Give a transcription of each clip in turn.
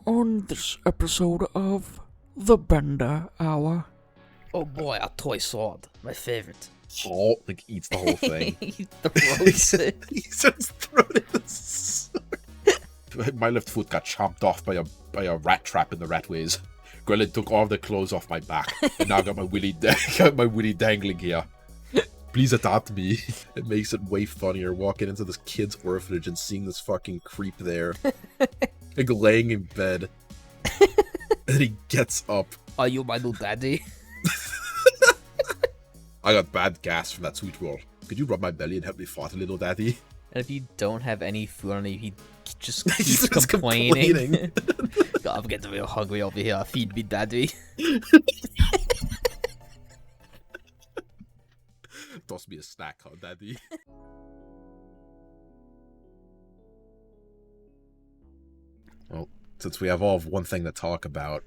On this episode of The Bender Hour. Oh boy, a toy sword. My favorite. Oh, like eats the whole thing. He throws it. He starts throwing it. My left foot got chomped off by a rat trap in the ratways. Grelin took all the clothes off my back, and now I got my willy dangling here. Please adopt me. It makes it way funnier walking into this kid's orphanage and seeing this fucking creep there, like laying in bed, and he gets up. Are you my little daddy? I got bad gas from that sweet roll. Could you rub my belly and help me fart a little, daddy? And if you don't have any food on you, he just He's keeps just complaining. God, I'm getting real hungry over here. Feed me, daddy. Toss me a snack, huh, daddy? Well, since we have all of one thing to talk about,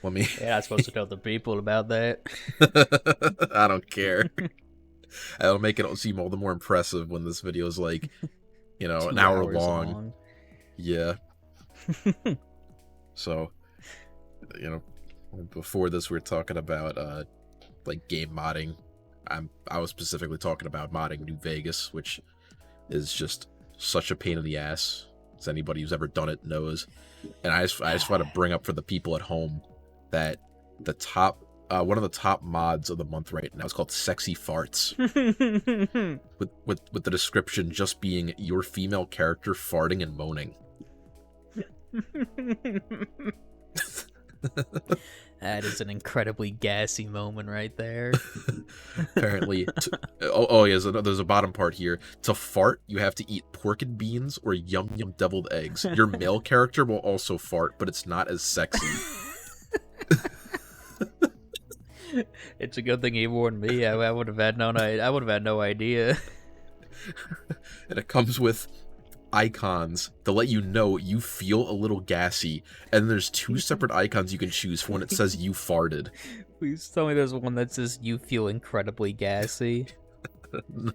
let me... You're not supposed to tell the people about that. I don't care. That'll make it seem all the more impressive when this video is like, you know, an hour long. Yeah. So, you know, before this we were talking about like game modding. I was specifically talking about modding New Vegas, which is just such a pain in the ass, as anybody who's ever done it knows. And I just want to bring up for the people at home that the top one of the top mods of the month right now is called Sexy Farts. with the description just being your female character farting and moaning. That is an incredibly gassy moment right there. Apparently, there's a bottom part here. To fart, you have to eat pork and beans or yum yum deviled eggs. Your male character will also fart, but it's not as sexy. It's a good thing he warned me. I would have had no idea. And it comes with icons to let you know you feel a little gassy, and there's two separate icons you can choose for when it says you farted. Please tell me there's one that says you feel incredibly gassy.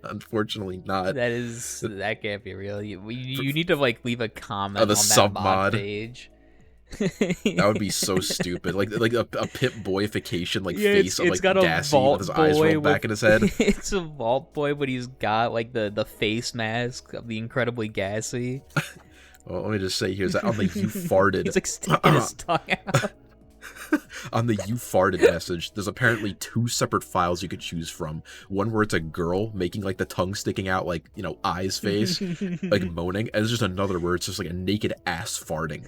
Unfortunately not. That can't be real. You need to like leave a comment on that Submod mod page. That would be so stupid. Like a Pip Boyification yeah, face of like got gassy with his eyes rolled back in his head. It's a Vault Boy, but he's got like the face mask of the incredibly gassy. Well, let me just say here is that on the you farted. He's like sticking his tongue out. On the you farted message, there's apparently two separate files you could choose from. One where it's a girl making like the tongue sticking out, like, you know, eyes face, like moaning, and there's just another where it's just like a naked ass farting.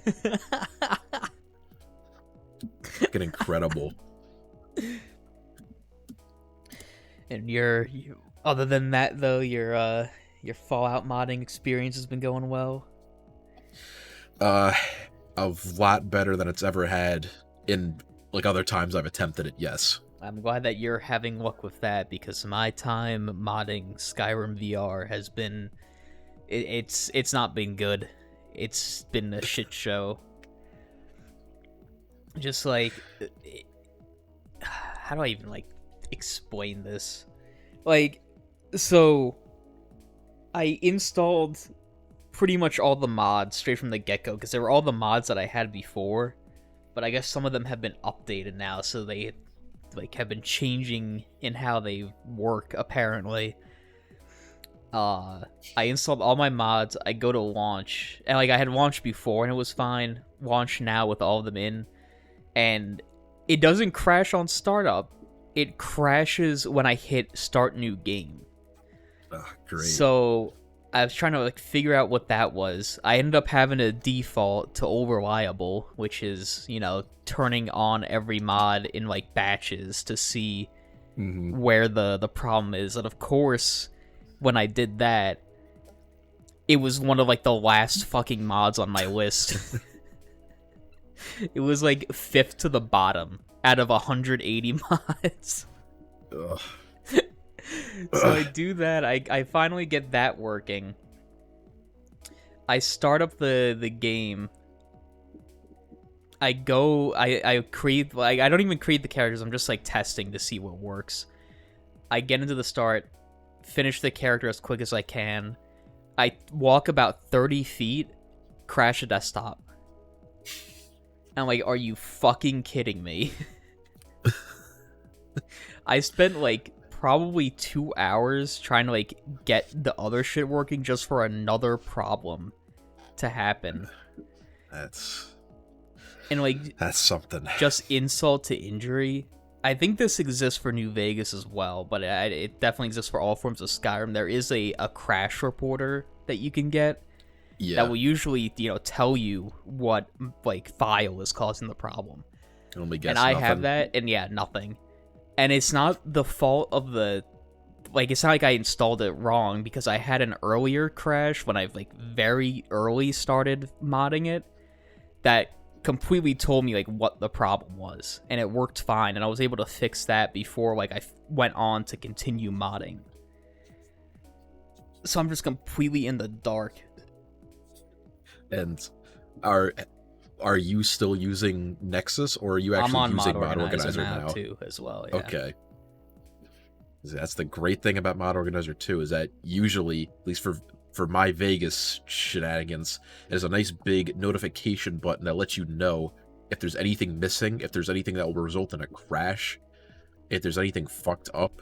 Fucking incredible. And other than that though, your Fallout modding experience has been going well. A lot better than it's ever had in like other times I've attempted it. Yes. I'm glad that you're having luck with that, because my time modding Skyrim VR has been it's not been good. It's been a shit show. Just like, how do I even like explain this? Like, so I installed pretty much all the mods straight from the get-go, because they were all the mods that I had before, but I guess some of them have been updated now, so they like have been changing in how they work apparently. I installed all my mods. I go to launch, and like I had launched before and it was fine. Launch now with all of them in, and it doesn't crash on startup. It crashes when I hit start new game. Oh, great. So I was trying to like figure out what that was. I ended up having to default to over-reliable, which is, you know, turning on every mod in like batches to see where the problem is. And of course, when I did that, it was one of like the last fucking mods on my list. It was like 5th to the bottom out of 180 mods. Ugh. So I do that. I finally get that working. I start up the game. I create, like, I don't even create the characters. I'm just like testing to see what works. I get into the start, finish the character as quick as I can. I walk about 30 feet, crash a desktop. And I'm like, are you fucking kidding me? I spent like probably 2 hours trying to like get the other shit working just for another problem to happen. That's something. Just insult to injury. I think this exists for New Vegas as well, but it definitely exists for all forms of Skyrim. There is a crash reporter that you can get that will usually, tell you what like file is causing the problem. And I have that, and nothing. And it's not the fault of the... Like, it's not like I installed it wrong, because I had an earlier crash when I, like, very early started modding it that completely told me, like, what the problem was. And it worked fine, and I was able to fix that before, like, I went on to continue modding. So I'm just completely in the dark. And are you still using Nexus, or are you actually using Mod Organizer now? Too, as well. Yeah. Okay. That's the great thing about Mod Organizer 2, is that usually, at least for my Vegas shenanigans, there's a nice big notification button that lets you know if there's anything missing, if there's anything that will result in a crash, if there's anything fucked up.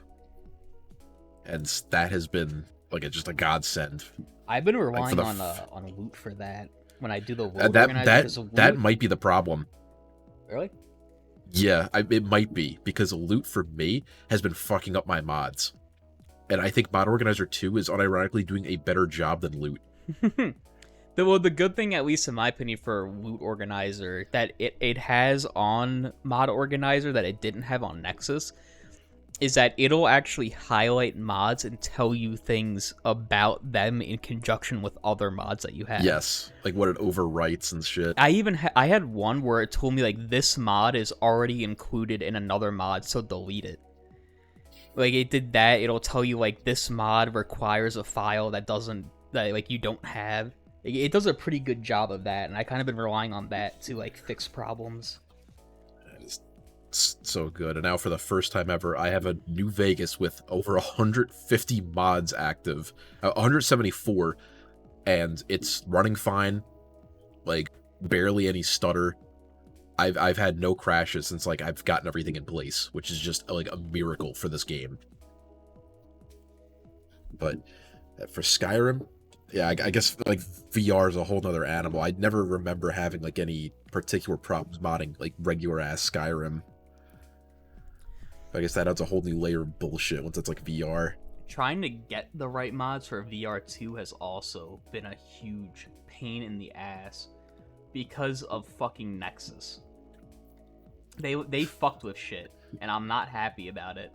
And that has been like just a godsend. I've been relying on loot for that when I do the loot organizer. That might be the problem. Really? Yeah, it might be, because loot for me has been fucking up my mods. And I think Mod Organizer 2 is unironically doing a better job than loot. The good thing, at least in my opinion, for Loot Organizer, that it has on Mod Organizer that it didn't have on Nexus, is that it'll actually highlight mods and tell you things about them in conjunction with other mods that you have. Yes, like what it overwrites and shit. I had one where it told me, like, this mod is already included in another mod, so delete it. Like, it did that. It'll tell you, like, this mod requires a file that you don't have. It does a pretty good job of that, and I kind of been relying on that to, like, fix problems. So good. And now, for the first time ever, I have a New Vegas with over 150 mods active, 174, and it's running fine, like barely any stutter. I've had no crashes since, like, I've gotten everything in place, which is just like a miracle for this game. But for Skyrim, yeah, I guess like VR is a whole nother animal. I never remember having like any particular problems modding like regular ass Skyrim. I guess that adds a whole new layer of bullshit once it's like VR. Trying to get the right mods for VR2 has also been a huge pain in the ass because of fucking Nexus. They fucked with shit, and I'm not happy about it.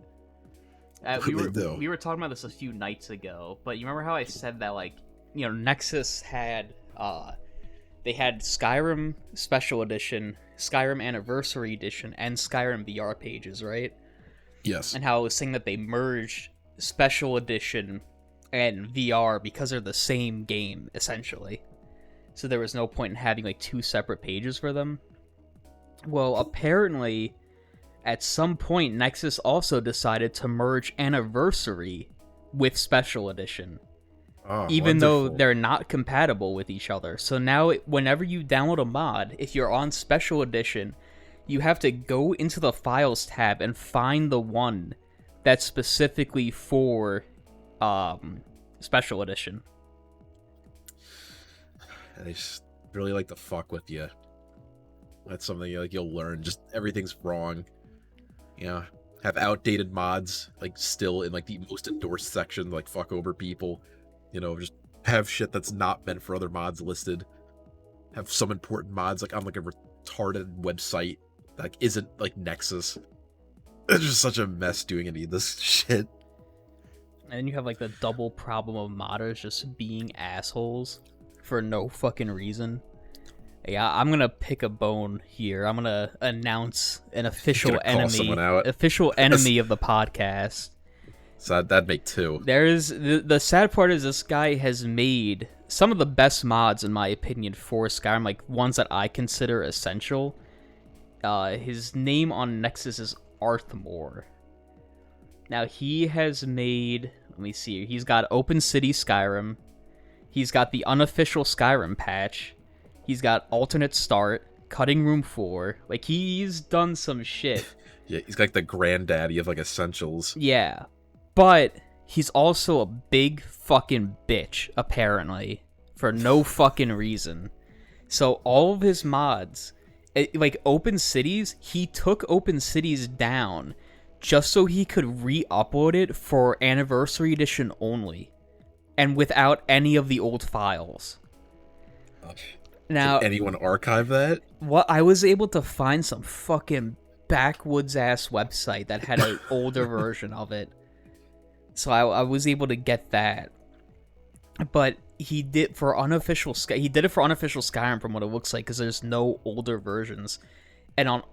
We were talking about this a few nights ago, but you remember how I said that, like, Nexus had they had Skyrim Special Edition, Skyrim Anniversary Edition, and Skyrim VR pages, right? Yes. And how I was saying that they merged Special Edition and VR because they're the same game, essentially. So there was no point in having, like, two separate pages for them. Well, apparently, at some point, Nexus also decided to merge Anniversary with Special Edition. Oh, even wonderful. Though they're not compatible with each other. So now, whenever you download a mod, if you're on Special Edition, you have to go into the Files tab and find the one that's specifically for Special Edition. They just really like to fuck with you. That's something you'll learn. Just everything's wrong. Yeah, have outdated mods like still in like the most endorsed section, like fuck over people. Just have shit that's not meant for other mods listed. Have some important mods like on like a retarded website that like isn't like Nexus. It's just such a mess doing any of this shit. And then you have like the double problem of modders just being assholes for no fucking reason. Yeah, I'm gonna pick a bone here. I'm gonna announce an official enemy of the podcast. So that'd make two. There's the sad part is this guy has made some of the best mods, in my opinion, for Skyrim, like ones that I consider essential. His name on Nexus is Fudmorr. Now he has made, let me see, he's got Open City Skyrim. He's got the unofficial Skyrim patch. He's got alternate start. Cutting Room 4. Like, he's done some shit. Yeah, he's like the granddaddy of like essentials. Yeah. But he's also a big fucking bitch, apparently. For no fucking reason. So all of his mods, like Open Cities, he took Open Cities down just so he could re-upload it for Anniversary Edition only. And without any of the old files. Now, did anyone archive that? What I was able to find some fucking backwoods ass website that had an older version of it. So I was able to get that. But he did it for unofficial Skyrim from what it looks like, because there's no older versions. And on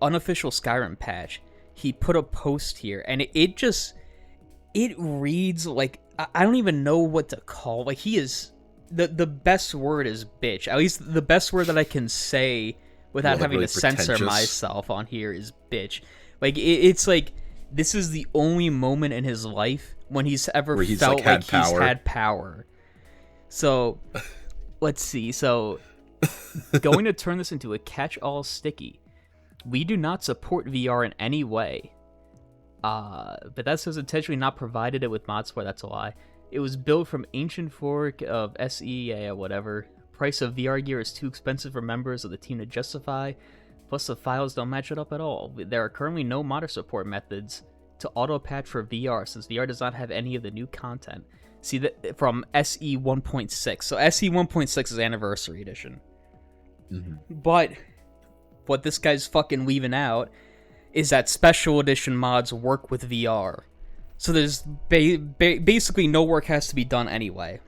unofficial Skyrim patch, he put a post here, and it reads like, I don't even know what to call. Like, he is the best word is bitch. At least the best word that I can say without having really to censor myself on here is bitch. Like, it's like, this is the only moment in his life when he's ever felt like he's had power. So, let's see. So, going to turn this into a catch-all sticky. We do not support VR in any way. Bethesda's intentionally not provided it with mod support. That's a lie. It was built from ancient fork of SE, yeah, whatever. Price of VR gear is too expensive for members of the team to justify. Plus, the files don't match it up at all. There are currently no modder support methods to auto-patch for VR, since VR does not have any of the new content. See that from SE 1.6. So SE 1.6 is Anniversary Edition. Mm-hmm. But what this guy's fucking leaving out is that Special Edition mods work with VR. So there's basically no work has to be done anyway.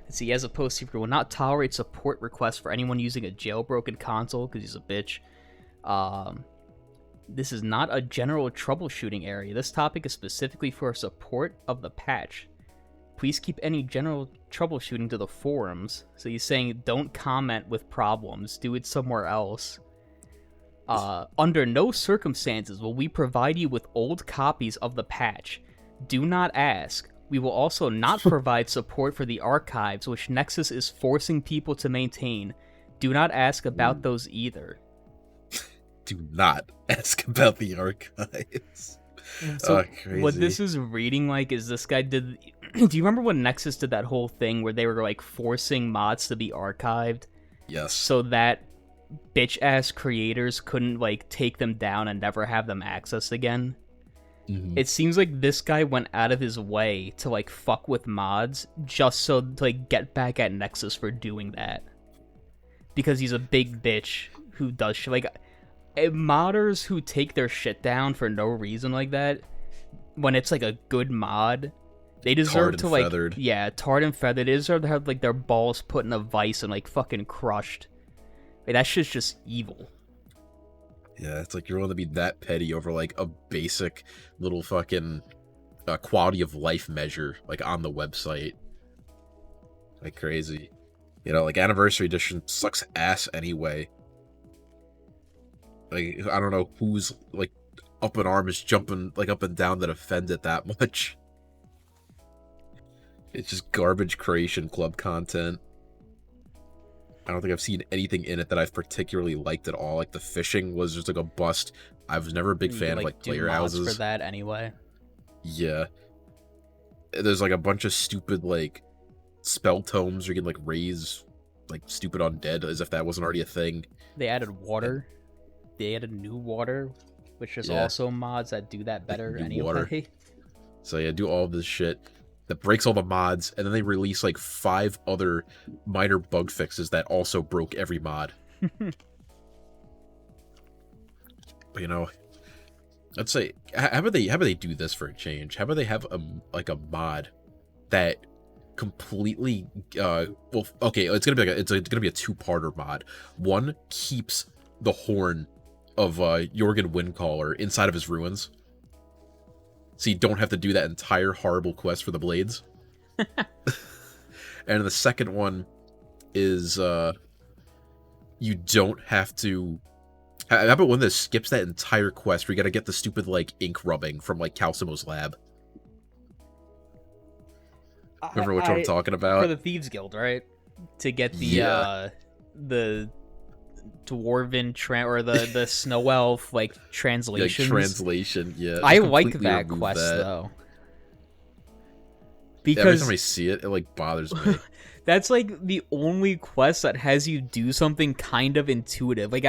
Let's see, he has a post here, will not tolerate support requests for anyone using a jailbroken console, because he's a bitch. This is not a general troubleshooting area. This topic is specifically for support of the patch. Please keep any general troubleshooting to the forums. So he's saying, don't comment with problems. Do it somewhere else. Under no circumstances will we provide you with old copies of the patch. Do not ask. We will also not provide support for the archives, which Nexus is forcing people to maintain. Do not ask about those either. Do not ask about the archives. So crazy. what this is reading like is this guy did... Do you remember when Nexus did that whole thing where they were like forcing mods to be archived? Yes. So that bitch-ass creators couldn't like take them down and never have them accessed again? Mm-hmm. It seems like this guy went out of his way to like fuck with mods just so to like get back at Nexus for doing that. Because he's a big bitch who does shit. Like, modders who take their shit down for no reason like that, when it's like a good mod, they deserve to like feathered. Yeah, tarred and feathered. They deserve to have like their balls put in a vice and like fucking crushed. Like, that shit's just evil. Yeah, it's like you're willing to be that petty over like a basic little fucking quality of life measure like on the website. Like crazy. You know, like Anniversary Edition sucks ass anyway. Like, I don't know who's like up in arms jumping like up and down to defend it that much. It's just garbage creation club content. I don't think I've seen anything in it that I've particularly liked at all. Like, the fishing was just like a bust. I was never a big fan of like player houses for that anyway. Yeah. There's like a bunch of stupid like spell tomes where you can like raise like stupid undead as if that wasn't already a thing. They added water. They added new water, which is also mods that do that better anyway. Water. So yeah, do all this shit that breaks all the mods, and then they release like 5 other minor bug fixes that also broke every mod. But you know, let's say, how about they do this for a change? How about they have a mod that completely well, okay, it's gonna be like it's gonna be a 2-parter mod. One keeps the horn of Jorgen Windcaller inside of his ruins, so you don't have to do that entire horrible quest for the blades. And the second one is you don't have to. How about one that skips that entire quest where you gotta get the stupid like ink rubbing from like Calcimo's lab? Remember which one I'm talking about? For the Thieves Guild, right? To get the dwarven or the snow elf like translations. Translation, yeah. I Just like completely that remove quest that. though. Every Because time I see it, it like bothers me. that's like the only quest that has you do something kind of intuitive. Like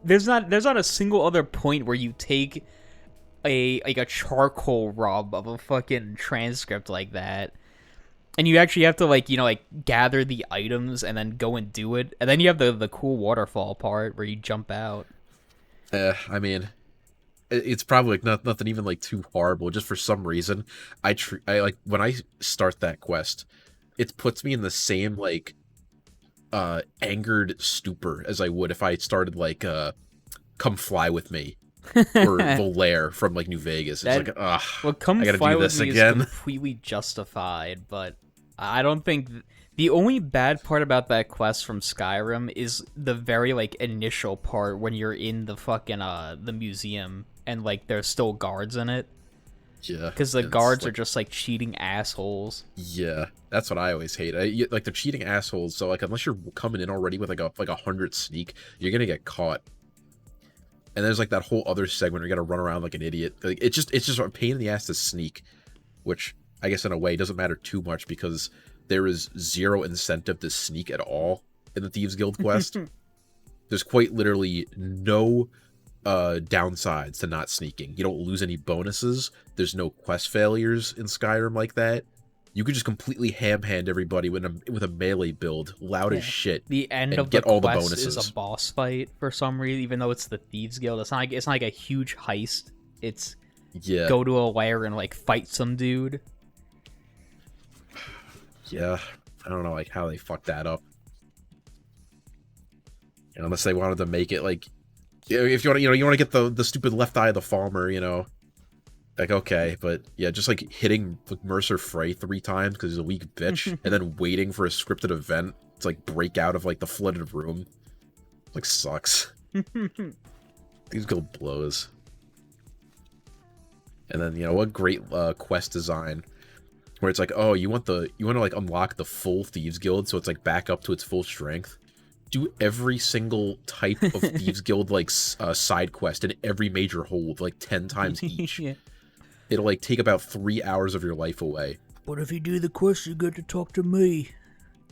there's not a single other point where you take a charcoal rub of a fucking transcript like that. And you actually have to like gather the items and then go and do it. And then you have the cool waterfall part where you jump out. I mean, it's probably like nothing even like too horrible. Just for some reason, I like when I start that quest, it puts me in the same like angered stupor as I would if I started like Come Fly With Me or Volaire from like New Vegas. It's like Come I gotta Fly do With this Me again. is completely justified, but I don't think the only bad part about that quest from Skyrim is the very like initial part when you're in the fucking the museum and like there's still guards in it. Yeah, because the guards are just like cheating assholes. Yeah, that's what I always hate. Like they're cheating assholes. So like unless you're coming in already with like a 100 sneak, you're gonna get caught. And there's like that whole other segment where you gotta run around like an idiot. Like it's just a pain in the ass to sneak, which I guess in a way doesn't matter too much because there is zero incentive to sneak at all in the Thieves Guild quest. There's quite literally no downsides to not sneaking. You don't lose any bonuses. There's no quest failures in Skyrim like that. You could just completely ham-hand everybody with a melee build, loud as shit. The end of get the all quest the bonuses. is a boss fight for some reason, even though it's the Thieves Guild. It's not like a huge heist. It's go to a lair and like fight some dude. Yeah, I don't know like how they fucked that up. Unless they wanted to make it like, if you want, you want to get the stupid left eye of the farmer, like okay, but yeah, just like hitting Mercer Frey 3 times because he's a weak bitch, and then waiting for a scripted event to like break out of like the flooded room, like sucks. These go blows. And then what great quest design, where it's like, oh, you want to like unlock the full Thieves Guild, so it's like back up to its full strength. Do every single type of Thieves Guild like side quest in every major hold like 10 times each. Yeah. It'll like take about 3 hours of your life away. But if you do the quest, you get to talk to me,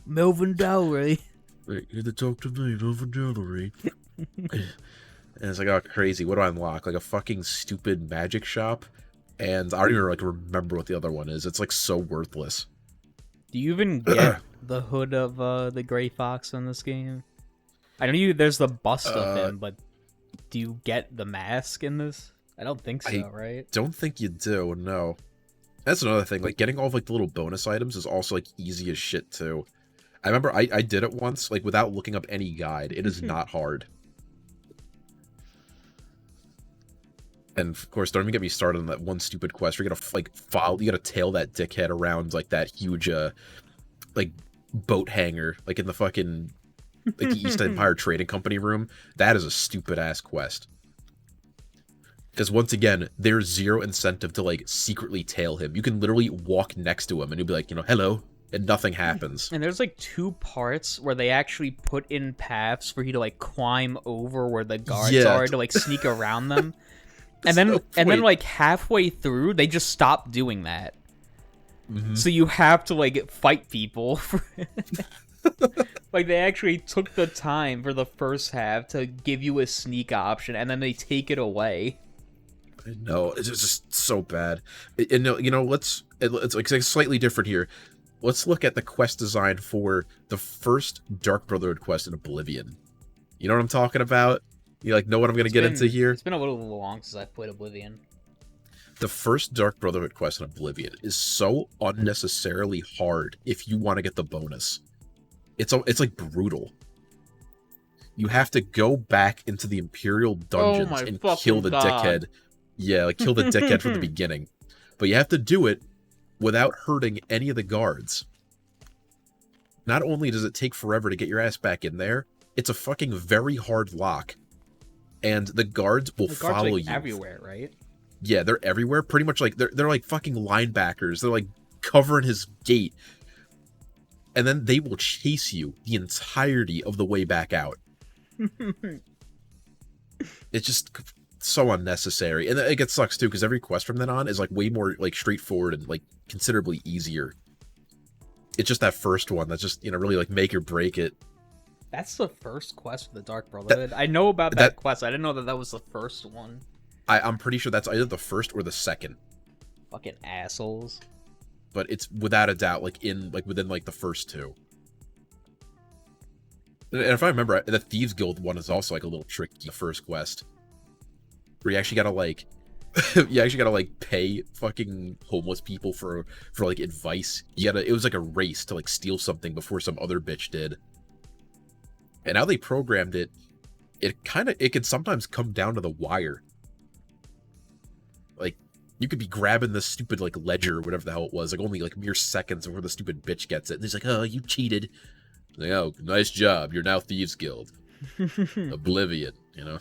Melvin Dowry. You get to talk to me, Melvin Dowry. And it's like, oh, crazy. What do I unlock? Like a fucking stupid magic shop? And I don't even like remember what the other one is. It's like so worthless. Do you even get the hood of the Grey Fox in this game? I know there's the bust of him, but do you get the mask in this? I don't think so, right? Don't think you do, no. That's another thing. Like, getting all of, like, the little bonus items is also, like, easy as shit, too. I remember I did it once, like, without looking up any guide. It is not hard. And, of course, don't even get me started on that one stupid quest. You're gonna, like, you gotta tail that dickhead around, like, that huge, like, boat hangar, like, in the fucking, like, the East Empire Trading Company room. That is a stupid-ass quest. Because, once again, there's zero incentive to, like, secretly tail him. You can literally walk next to him, and he'll be like, hello, and nothing happens. And there's, like, 2 parts where they actually put in paths for you to, like, climb over where the guards are to, like, sneak around them. And then like halfway through, they just stop doing that. Mm-hmm. So you have to like fight people. Like they actually took the time for the first half to give you a sneak option, and then they take it away. No, it's just so bad. And it's like slightly different here. Let's look at the quest design for the first Dark Brotherhood quest in Oblivion. You know what I'm talking about? You like know what I'm going to get into here? It's been a little long since I've played Oblivion. The first Dark Brotherhood quest in Oblivion is so unnecessarily hard if you want to get the bonus. It's like brutal. You have to go back into the Imperial dungeons and kill the dickhead. Yeah, like kill the dickhead from the beginning. But you have to do it without hurting any of the guards. Not only does it take forever to get your ass back in there, it's a fucking very hard lock. And the guards will follow like you everywhere, right? Yeah, they're everywhere. Pretty much like they're like fucking linebackers. They're like covering his gate, and then they will chase you the entirety of the way back out. It's just so unnecessary, and it sucks too because every quest from then on is like way more like straightforward and like considerably easier. It's just that first one that's just, you know, really like make or break it. That's the first quest for the Dark Brotherhood. I know about that quest. I didn't know that was the first one. I'm pretty sure that's either the first or the second. Fucking assholes. But it's without a doubt like within like the first two. And if I remember, the Thieves Guild one is also like a little tricky, the first quest, where you actually gotta like pay fucking homeless people for like advice. It was like a race to like steal something before some other bitch did. And how they programmed it, it can sometimes come down to the wire. Like, you could be grabbing the stupid like ledger or whatever the hell it was, like only like mere seconds before the stupid bitch gets it. And he's like, "Oh, you cheated." Like, "Oh, nice job. You're now Thieves Guild." Oblivion, you know.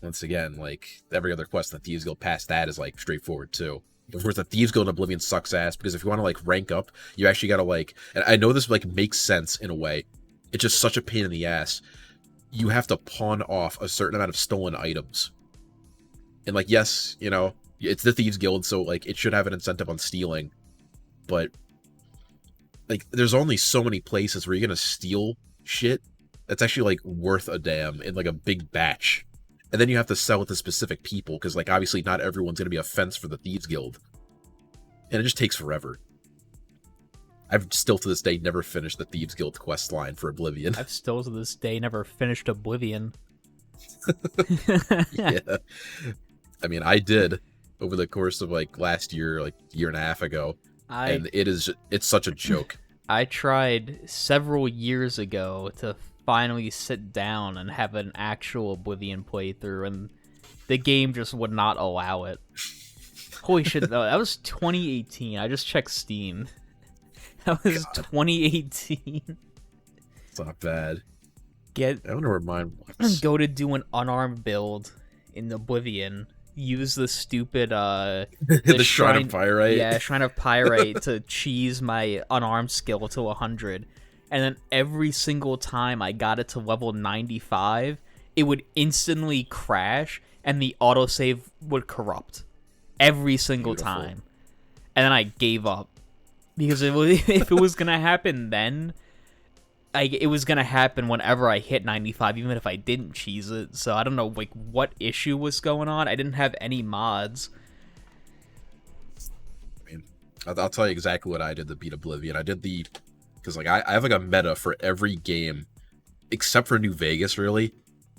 Once again, like every other quest in the Thieves Guild past that is like straightforward too. Of course, the Thieves Guild in Oblivion sucks ass because if you want to like rank up, you actually gotta like, and I know this like makes sense in a way. It's just such a pain in the ass. You have to pawn off a certain amount of stolen items. And like, yes, you know, it's the Thieves Guild, so like it should have an incentive on stealing. But like, there's only so many places where you're gonna steal shit that's actually like worth a damn in like a big batch. And then you have to sell it to specific people, because like obviously not everyone's gonna be a fence for the Thieves Guild. And it just takes forever. I've still to this day never finished the Thieves Guild quest line for Oblivion. I've still to this day never finished Oblivion. Yeah. I mean, I did over the course of like last year, like year and a half ago. And it's such a joke. I tried several years ago to finally sit down and have an actual Oblivion playthrough, and the game just would not allow it. Holy shit, though, that was 2018. I just checked Steam. That was God. 2018. It's not bad. I wonder where mine was. Go to do an unarmed build in Oblivion. Use the stupid the Shrine of Pyrite. Yeah, Shrine of Pyrite to cheese my unarmed skill to 100. And then every single time I got it to level 95, it would instantly crash and the autosave would corrupt. Every single time. And then I gave up. Because if it was going to happen then, it was going to happen whenever I hit 95, even if I didn't cheese it. So I don't know like what issue was going on. I didn't have any mods. I mean, I'll tell you exactly what I did to beat Oblivion. I did because like I have like a meta for every game, except for New Vegas, really.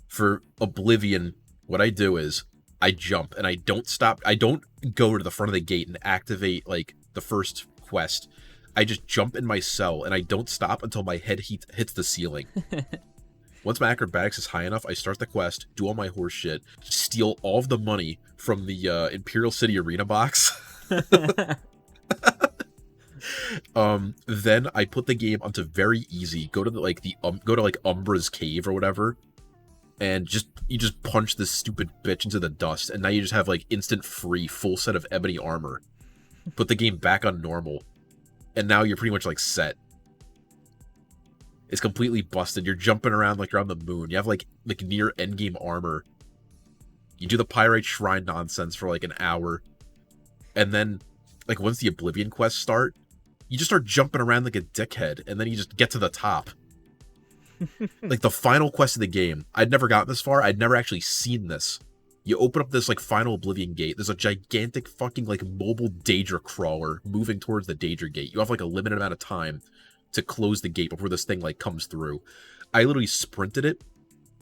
For Oblivion, what I do is I jump and I don't stop. I don't go to the front of the gate and activate like the first quest. I just jump in my cell and I don't stop until my head hits the ceiling. Once my acrobatics is high enough, I start the quest, do all my horse shit, steal all of the money from the Imperial City Arena box. Then I put the game onto very easy. Go to Umbra's cave or whatever, and you just punch this stupid bitch into the dust, and now you just have like instant free full set of ebony armor. Put the game back on normal, and now you're pretty much like set. It's completely busted. You're jumping around like you're on the moon. You have like near endgame armor. You do the Pyrite Shrine nonsense for like an hour, and then like once the Oblivion quests start, you just start jumping around like a dickhead, and then you just get to the top. Like the final quest of the game, I'd never gotten this far. I'd never actually seen this. You open up this like final Oblivion gate. There's a gigantic fucking like mobile Daedra crawler moving towards the Daedra gate. You have like a limited amount of time to close the gate before this thing like comes through. I literally sprinted it,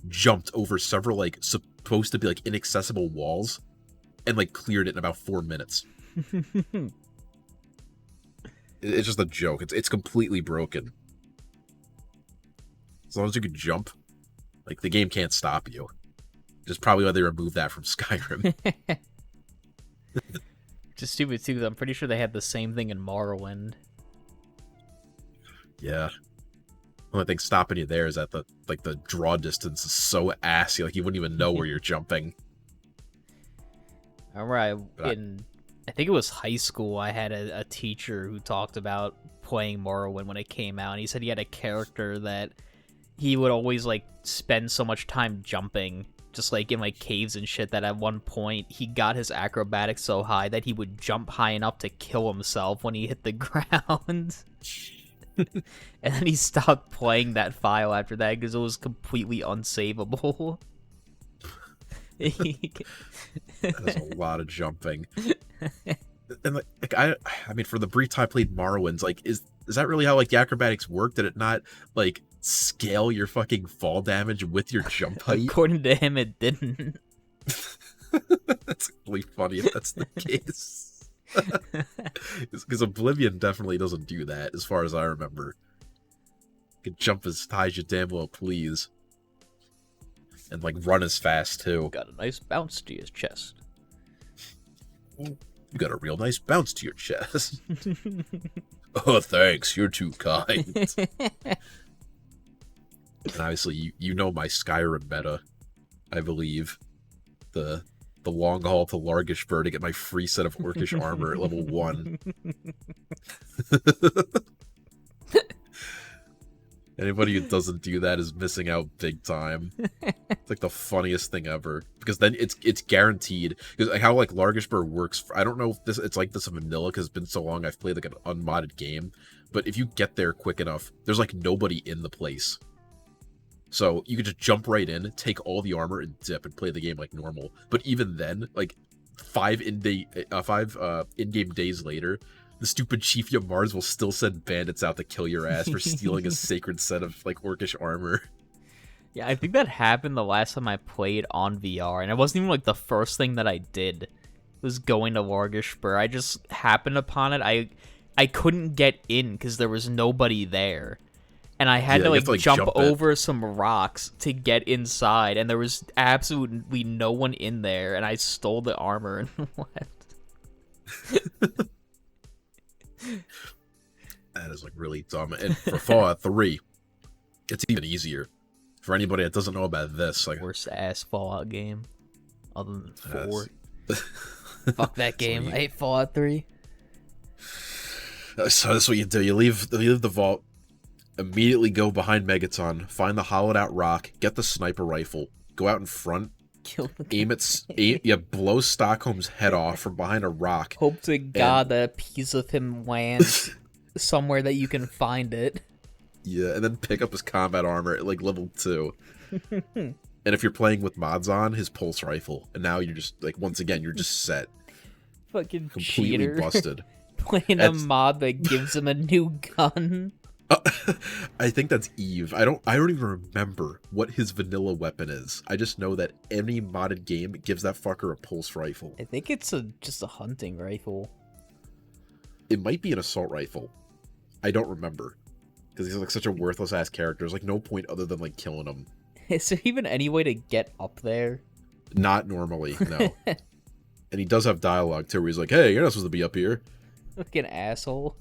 jumped over several like supposed to be like inaccessible walls, and like cleared it in about 4 minutes. It's just a joke. It's completely broken. As long as you can jump, like the game can't stop you. Just probably why they removed that from Skyrim. Just stupid too, because I'm pretty sure they had the same thing in Morrowind. Yeah. The only thing stopping you there is that the draw distance is so assy, like you wouldn't even know where you're jumping. Alright, I think it was high school, I had a teacher who talked about playing Morrowind when it came out, and he said he had a character that he would always like spend so much time jumping, just like in like caves and shit, that at one point he got his acrobatics so high that he would jump high enough to kill himself when he hit the ground. And then he stopped playing that file after that because it was completely unsavable. That's a lot of jumping. And like I mean, for the brief time I played Morrowinds, like is that really how like the acrobatics work? Did it not like scale your fucking fall damage with your jump height? According to him, it didn't. That's really funny if that's the case. Because Oblivion definitely doesn't do that, as far as I remember. You can jump as high as you damn well please. And like run as fast too. Got a nice bounce to his chest. You got a real nice bounce to your chest. Oh, thanks. You're too kind. And obviously, you know my Skyrim meta, I believe. The long haul to Largishbur to get my free set of Orcish armor at level 1. Anybody who doesn't do that is missing out big time. It's like the funniest thing ever, because then it's guaranteed. Because like, how like Largishbur works, I don't know if it's like this in vanilla because it's been so long I've played like an unmodded game. But if you get there quick enough, there's like nobody in the place, so you can just jump right in, take all the armor, and dip and play the game like normal. But even then, like 5 in-game days later, the stupid Chief Mars will still send bandits out to kill your ass for stealing a sacred set of like Orcish armor. Yeah, I think that happened the last time I played on VR, and it wasn't even like the first thing that I did was going to Largishbur. I just happened upon it. I couldn't get in because there was nobody there, and I had to like jump over some rocks to get inside, and there was absolutely no one in there, and I stole the armor and left. That is like really dumb. And for Fallout 3, it's even easier. For anybody that doesn't know about this, like worst ass Fallout game, other than 4. Fuck that game. I hate Fallout 3. So that's what you do. You leave the vault, immediately go behind Megaton, find the hollowed out rock, get the sniper rifle, go out in front, Kill the blow Stockholm's head off from behind a rock. Hope to God that a piece of him lands somewhere that you can find it. Yeah, and then pick up his combat armor at like level 2. And if you're playing with mods on, his pulse rifle. And now you're just like, once again, you're just set. Fucking completely cheater. Busted. Playing a mod that gives him a new gun. I think that's Eve. I don't even remember what his vanilla weapon is. I just know that any modded game gives that fucker a pulse rifle. I think it's just a hunting rifle. It might be an assault rifle. I don't remember. Because he's like such a worthless ass character. There's like no point other than like killing him. Is there even any way to get up there? Not normally, no. And he does have dialogue too, where he's like, "Hey, you're not supposed to be up here." Fucking asshole.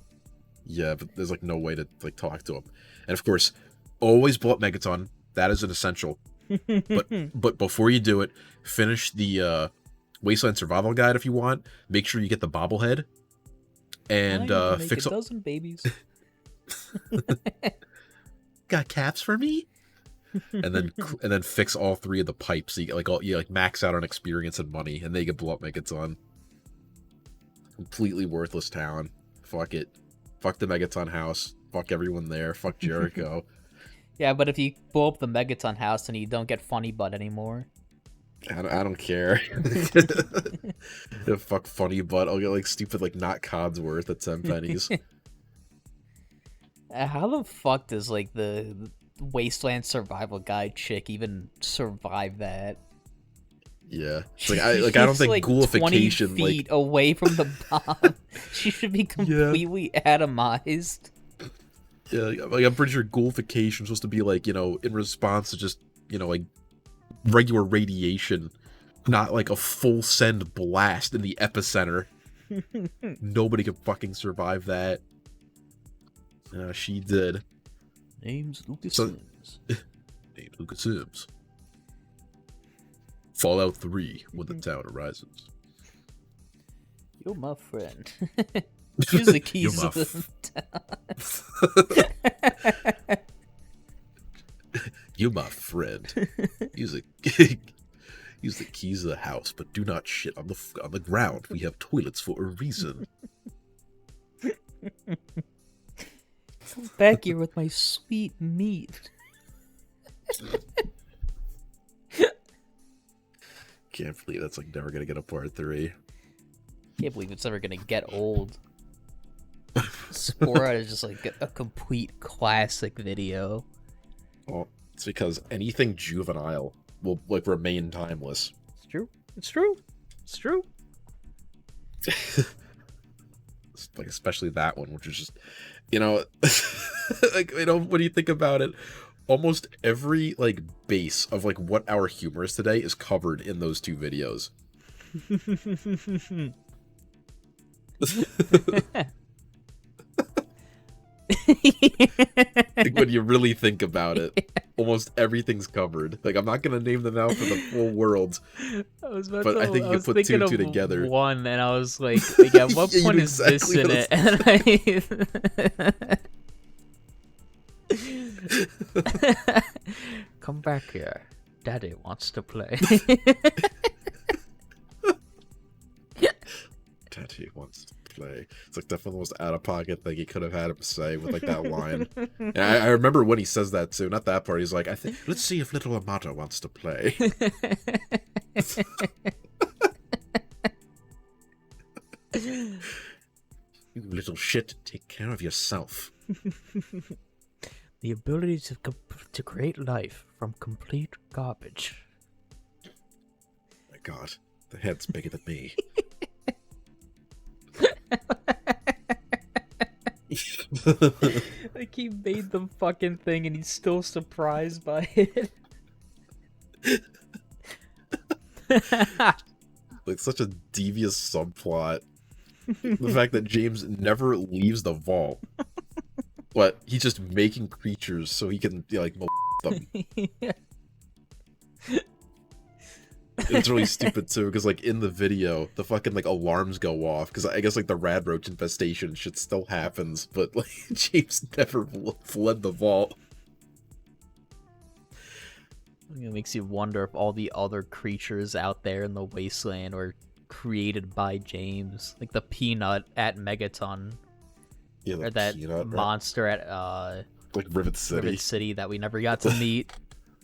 Yeah, but there's like no way to like talk to him. And of course, always blow up Megaton. That is an essential. But before you do it, finish the Wasteland Survival Guide if you want. Make sure you get the bobblehead and fix a dozen babies. Got caps for me? and then fix all 3 of the pipes. So you like max out on experience and money, and then you can blow up Megaton. Completely worthless town. Fuck it. Fuck the Megaton house. Fuck everyone there. Fuck Jericho. Yeah, but if you blow up the Megaton house, then you don't get Funny Butt anymore. I don't care. Fuck Funny Butt. I'll get like stupid like not Codsworth at 10 pennies. How the fuck does like the Wasteland Survival Guide chick even survive that? Yeah, I don't think like ghoulification 20 feet away from the bomb. She should be completely atomized. Yeah, like I'm pretty sure ghoulification is supposed to be like, in response to just like regular radiation, not like a full send blast in the epicenter. Nobody could fucking survive that. She did. Name's Lucas Sims. Name's Lucas Sims. Fallout 3, When the Town Arises. You're my friend. Use the keys to the town. You, my friend, use the use the keys of the house, but do not shit on the ground. We have toilets for a reason. Come back here with my sweet meat. Can't believe that's like never gonna get a part 3. Can't believe it's ever gonna get old. Sporeout is just like a complete classic video. Well, it's because anything juvenile will like remain timeless. It's true. It's true. It's true. Like especially that one, which is just, like when you think about it, almost every like base of like what our humor is today is covered in those 2 videos. Like, when you really think about it, almost everything's covered. Like, I'm not gonna name them out for the full world, but I think you can put 2 and 2 together. One, and I was like at what Yeah, point is this in it? And I... Come back here. Daddy wants to play. Daddy wants to play. It's like definitely the most out-of-pocket thing he could have had him say with like that line. And I remember when he says that too. Not that part. He's like, let's see if little Amata wants to play. You little shit, take care of yourself. The ability to create life from complete garbage. My God, the head's bigger than me. Like he made the fucking thing and he's still surprised by it. Like such a devious subplot. The fact that James never leaves the vault, but he's just making creatures so he can like molest them. It's really stupid too, because like in the video, the fucking like alarms go off because I guess like the rad roach infestation shit still happens, but like James never fled the vault. It makes you wonder if all the other creatures out there in the wasteland were created by James, like the peanut at Megaton, Yeah, or that peanut, monster at like Rivet City that we never got to meet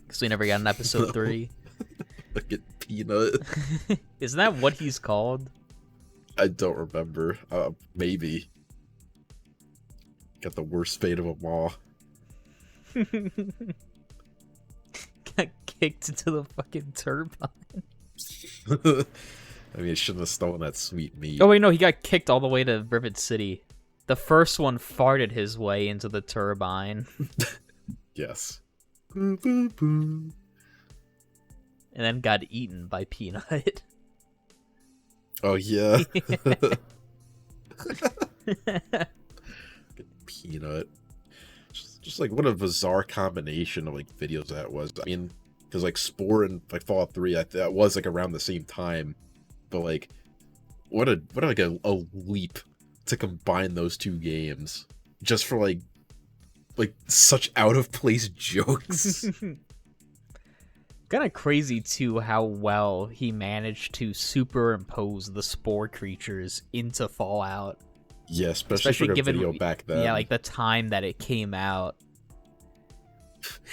because we never got an episode 3. Like a peanut. Isn't that what he's called? I don't remember. Maybe. Got the worst fate of them all. Got kicked into the fucking turbine. I mean, I shouldn't have stolen that sweet meat. Oh wait, no, he got kicked all the way to Rivet City. The first one farted his way into the turbine. Yes. And then got eaten by Peanut. Oh, yeah. Peanut. Just like, what a bizarre combination of, like, videos that was. I mean, because, like, Spore and, like, Fallout 3, that was, like, around the same time. But, like, what a leap to combine those 2 games. Just for, like such out-of-place jokes. Kind of crazy, too, how well he managed to superimpose the Spore creatures into Fallout. Yeah, especially for given video back then. Yeah, like the time that it came out.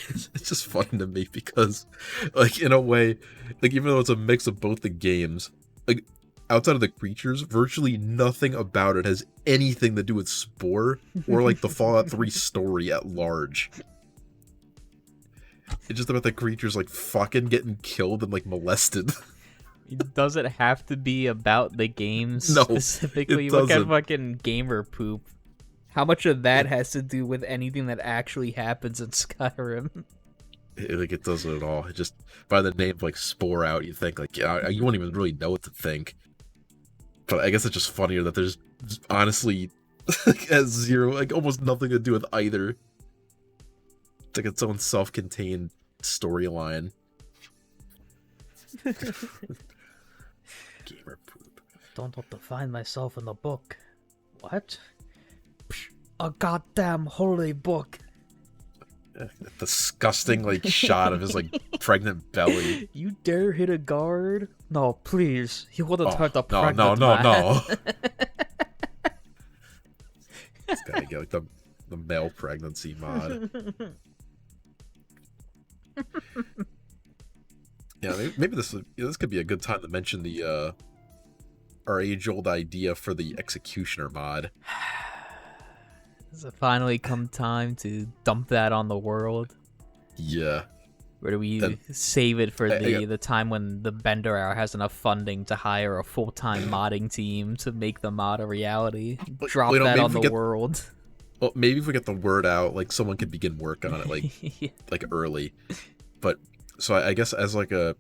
It's just funny to me because, like, in a way, like, even though it's a mix of both the games, like, outside of the creatures, virtually nothing about it has anything to do with Spore or, like, the Fallout 3 story at large. It's just about the creatures, like, fucking getting killed and, like, molested. It doesn't have to be about the games No, specifically. it Look at doesn't. fucking gamer poop. How much of that has to do with anything that actually happens in Skyrim? It doesn't at all. It just, by the name, like, Sporeout, you think, like, yeah, you won't even really know what to think. But I guess it's just funnier that there's honestly like, has zero, like, almost nothing to do with either. It's like its own self-contained storyline. Gamer poop. Don't have to find myself in the book. What? a goddamn holy book. A disgusting like shot of his like pregnant belly. You dare hit a guard? No, please. He wouldn't hurt the no, pregnant no, man. no. It's gotta get like the male pregnancy mod. Yeah, maybe this could be a good time to mention the our age-old idea for the executioner mod. Does it finally come time to dump that on the world? Yeah. Or do we save it for the time when the Bender Hour has enough funding to hire a full-time modding team to make the mod a reality? Drop that on the world. Well, maybe if we get the word out, like someone could begin work on it, like Yeah. like early. But so I guess as like a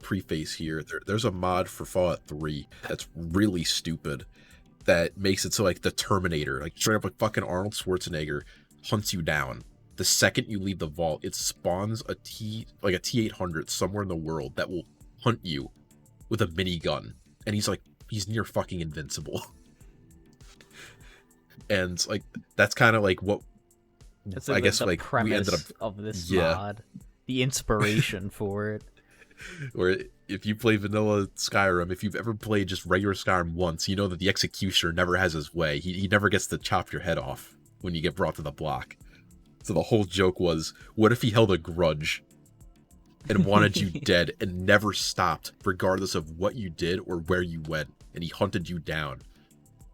preface here, there's a mod for Fallout 3 that's really stupid. That makes it so like the Terminator, like straight up like fucking Arnold Schwarzenegger, hunts you down. The second you leave the vault, it spawns a T-800 somewhere in the world that will hunt you with a minigun, and he's near fucking invincible. And like that's kind of like what That's I guess the like premise we ended up of this mod, the inspiration for it. Or if you play vanilla Skyrim, if you've ever played just regular Skyrim once, you know that the executioner never has his way. He never gets to chop your head off when you get brought to the block. So the whole joke was, what if he held a grudge and wanted you dead and never stopped, regardless of what you did or where you went, and he hunted you down?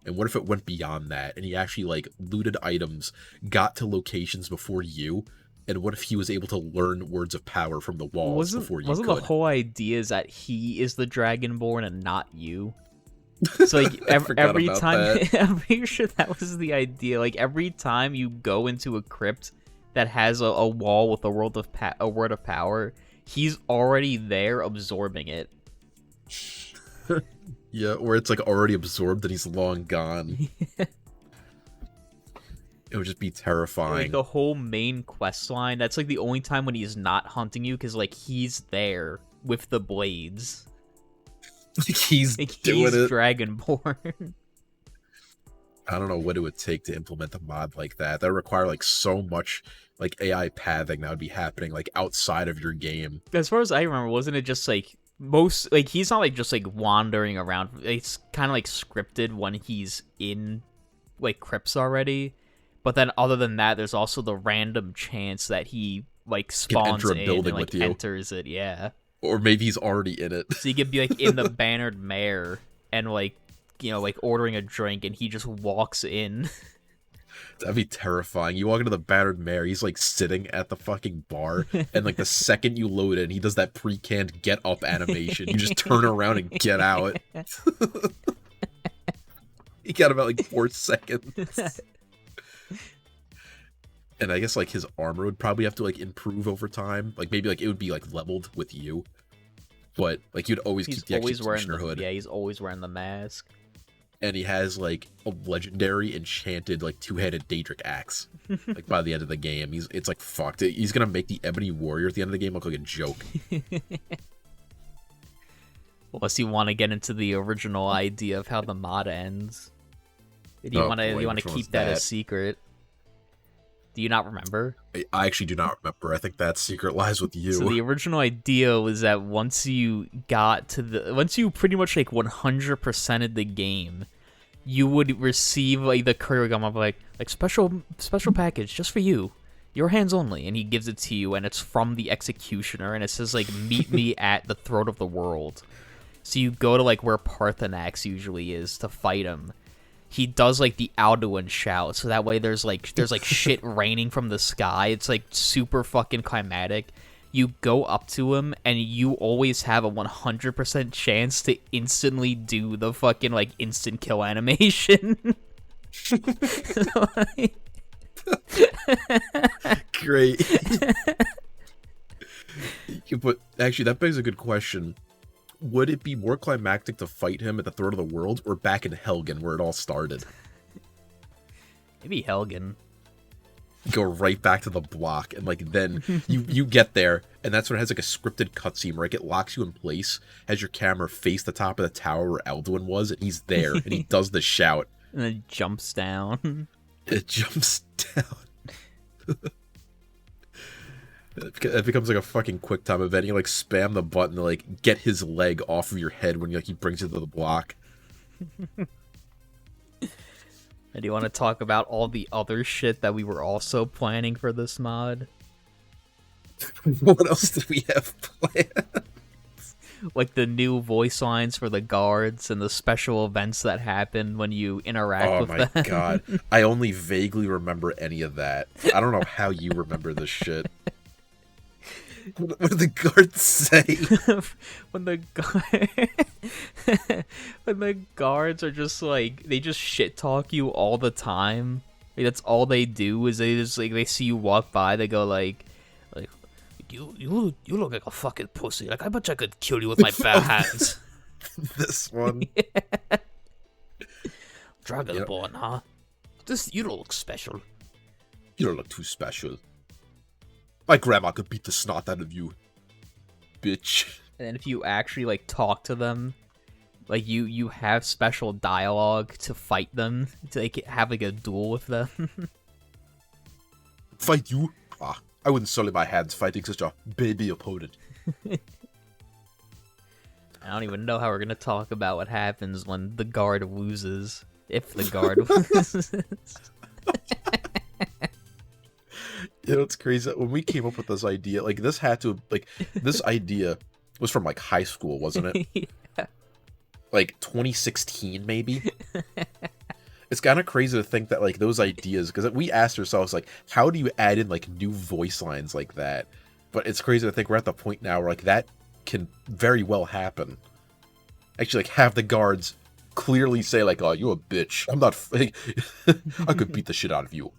And what if it went beyond that, and he actually like looted items, got to locations before you? And what if he was able to learn words of power from the walls before you wasn't could? The whole idea is that he is the Dragonborn and not you? So like every time, I'm pretty sure that was the idea. Like every time you go into a crypt that has a wall with a word of power, he's already there absorbing it. Yeah, or it's like already absorbed and he's long gone. It would just be terrifying. Like the whole main quest line, that's like the only time when he's not hunting you, because like he's there with the blades. He's like, doing he's it. Dragonborn. I don't know what it would take to implement a mod like that. That would require like so much like AI pathing that would be happening like outside of your game. As far as I remember, wasn't it just like he's not like just like wandering around. It's kind of like scripted when he's in like crypts already. But then other than that, there's also the random chance that he like spawns in and like enters it, yeah. Or maybe he's already in it. So you could be like in the Bannered Mare and like, you know, like ordering a drink and he just walks in. That'd be terrifying. You walk into the Battered Mare, he's like sitting at the fucking bar, and like the second you load in, he does that pre-canned get up animation. You just turn around and get out. He got about like 4 seconds. And I guess like his armor would probably have to like improve over time. Like maybe like it would be like leveled with you. But like you'd always keep the executioner hood. Yeah, he's always wearing the mask. And he has like a legendary enchanted like 2-headed Daedric axe. Like by the end of the game, it's like fucked. He's gonna make the Ebony Warrior at the end of the game look like a joke. Unless you want to get into the original idea of how the mod ends. Do you want to keep that a secret? Do you not remember? I actually do not remember. I think that secret lies with you. So the original idea was that once you pretty much like 100%ed the game, you would receive like the courier come up like special package just for you, your hands only, and he gives it to you, and it's from the executioner, and it says like meet me at the throat of the world. So you go to like where Parthenax usually is to fight him. He does like the Alduin shout, so that way there's like shit raining from the sky. It's like super fucking climatic. You go up to him, and you always have a 100% chance to instantly do the fucking like instant kill animation. Great. But actually, that begs a good question. Would it be more climactic to fight him at the throat of the world or back in Helgen where it all started? Maybe Helgen. Go right back to the block, and like then you get there, and that's when it has like a scripted cutscene where like, it locks you in place, has your camera face the top of the tower where Alduin was, and he's there, and he does the shout, And then jumps down. It jumps down. It becomes like a fucking quick time event. You like spam the button to like get his leg off of your head when like he brings it to the block. And do you want to talk about all the other shit that we were also planning for this mod? What else did we have planned? Like the new voice lines for the guards and the special events that happen when you interact with them. Oh my god. I only vaguely remember any of that. I don't know how you remember this shit. What did the guards say? when the when the guards are just like, they just shit talk you all the time. Like, that's all they do is they just like, they see you walk by, they go like you look like a fucking pussy. Like, I bet I could kill you with my bare hands. This one. Yeah. Dragonborn, huh? You don't look special. You don't look too special. My grandma could beat the snot out of you, bitch. And then if you actually like talk to them, like you have special dialogue to fight them, to like have like a duel with them. Fight you? Ah, I wouldn't sully my hands fighting such a baby opponent. I don't even know how we're gonna talk about what happens when the guard loses. If the guard loses. You know, it's crazy. When we came up with this idea, like, this had to, like, this idea was from, like, high school, wasn't it? Yeah. Like, 2016, maybe? It's kind of crazy to think that, like, those ideas, because we asked ourselves, like, how do you add in, like, new voice lines like that? But it's crazy to think we're at the point now where, like, that can very well happen. Actually, like, have the guards clearly say, like, oh, you a bitch. I'm not, I could beat the shit out of you.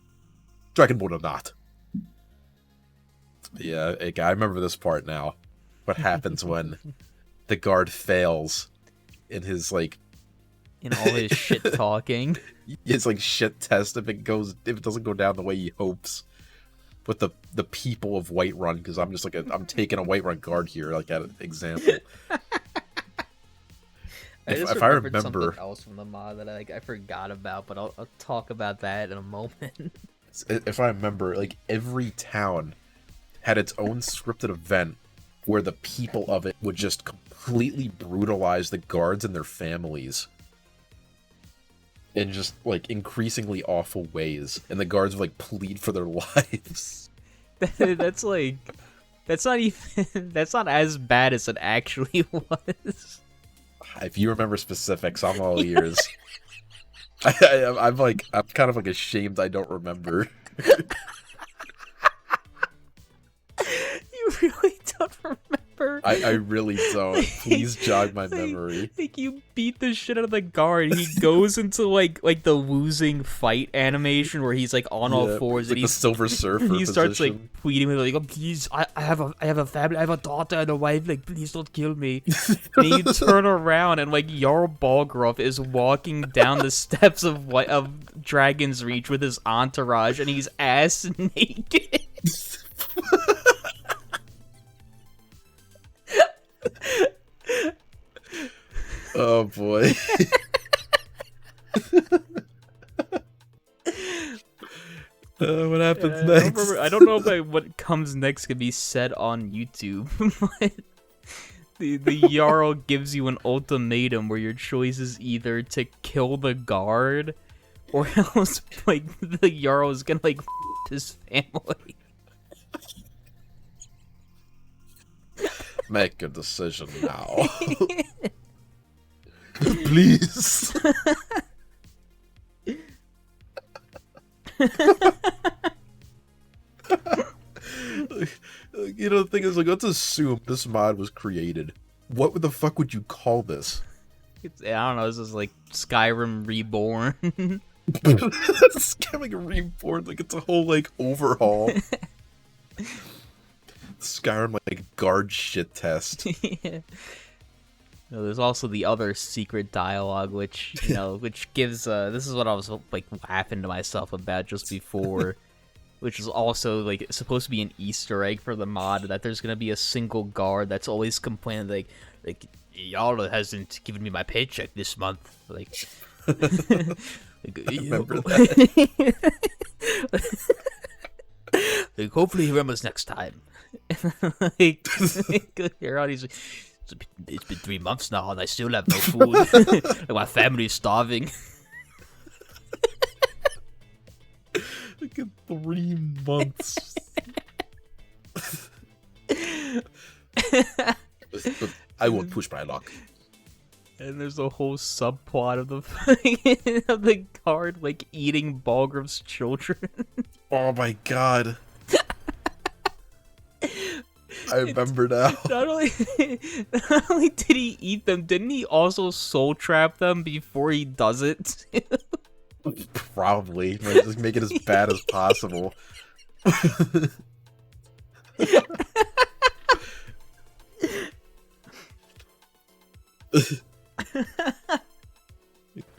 Dragonborn or not. Yeah, I remember this part now. What happens when the guard fails in his, like... In all his shit talking. It's like shit test if it doesn't go down the way he hopes. With the people of Whiterun, because I'm just like, I'm taking a Whiterun guard here, like, as an example. If I remember something else from the mod that I forgot about, but I'll talk about that in a moment. If I remember, like, every town had its own scripted event where the people of it would just completely brutalize the guards and their families in just, like, increasingly awful ways. And the guards would, like, plead for their lives. That's like... That's not even... That's not as bad as it actually was. If you remember specifics, I'm all ears. I'm kind of like ashamed I don't remember. You really don't remember? I really don't. Please jog my memory. Like, you beat the shit out of the guard. He goes into like the woozing fight animation where he's like on all fours, like and the Silver Surfer. he starts position. like pleading with like, "Oh, please, I have a family, I have a daughter and a wife. Like, please don't kill me." And you turn around and like Jarl Balgruuf is walking down the steps of Dragon's Reach with his entourage, and he's ass naked. Oh boy. What happens next? I don't know if what comes next could be said on YouTube. But the Jarl gives you an ultimatum where your choice is either to kill the guard, or else like the Jarl is gonna like his family. Make a decision now. Please. You know, the thing is, like, let's assume this mod was created. What the fuck would you call this? I don't know, this is like Skyrim Reborn. Skyrim Reborn, like, it's a whole, like, overhaul. Skyrim, like, guard shit test. Yeah. No, there's also the other secret dialogue, which, you know, which gives, this is what I was, like, laughing to myself about just before, which is also, like, supposed to be an Easter egg for the mod, that there's gonna be a single guard that's always complaining, like, y'all hasn't given me my paycheck this month, like, remember that. Like, hopefully he remembers next time. Like, you're on, he's like, it's been 3 months now and I still have no food. Like, my family's starving. Like in 3 months. But I won't push my luck. And there's a whole subplot of the of the guard like eating Balgrim's children. Oh my god. I remember now. Not only did he eat them, didn't he also soul trap them before he does it? Probably. Like, just make it as bad as possible.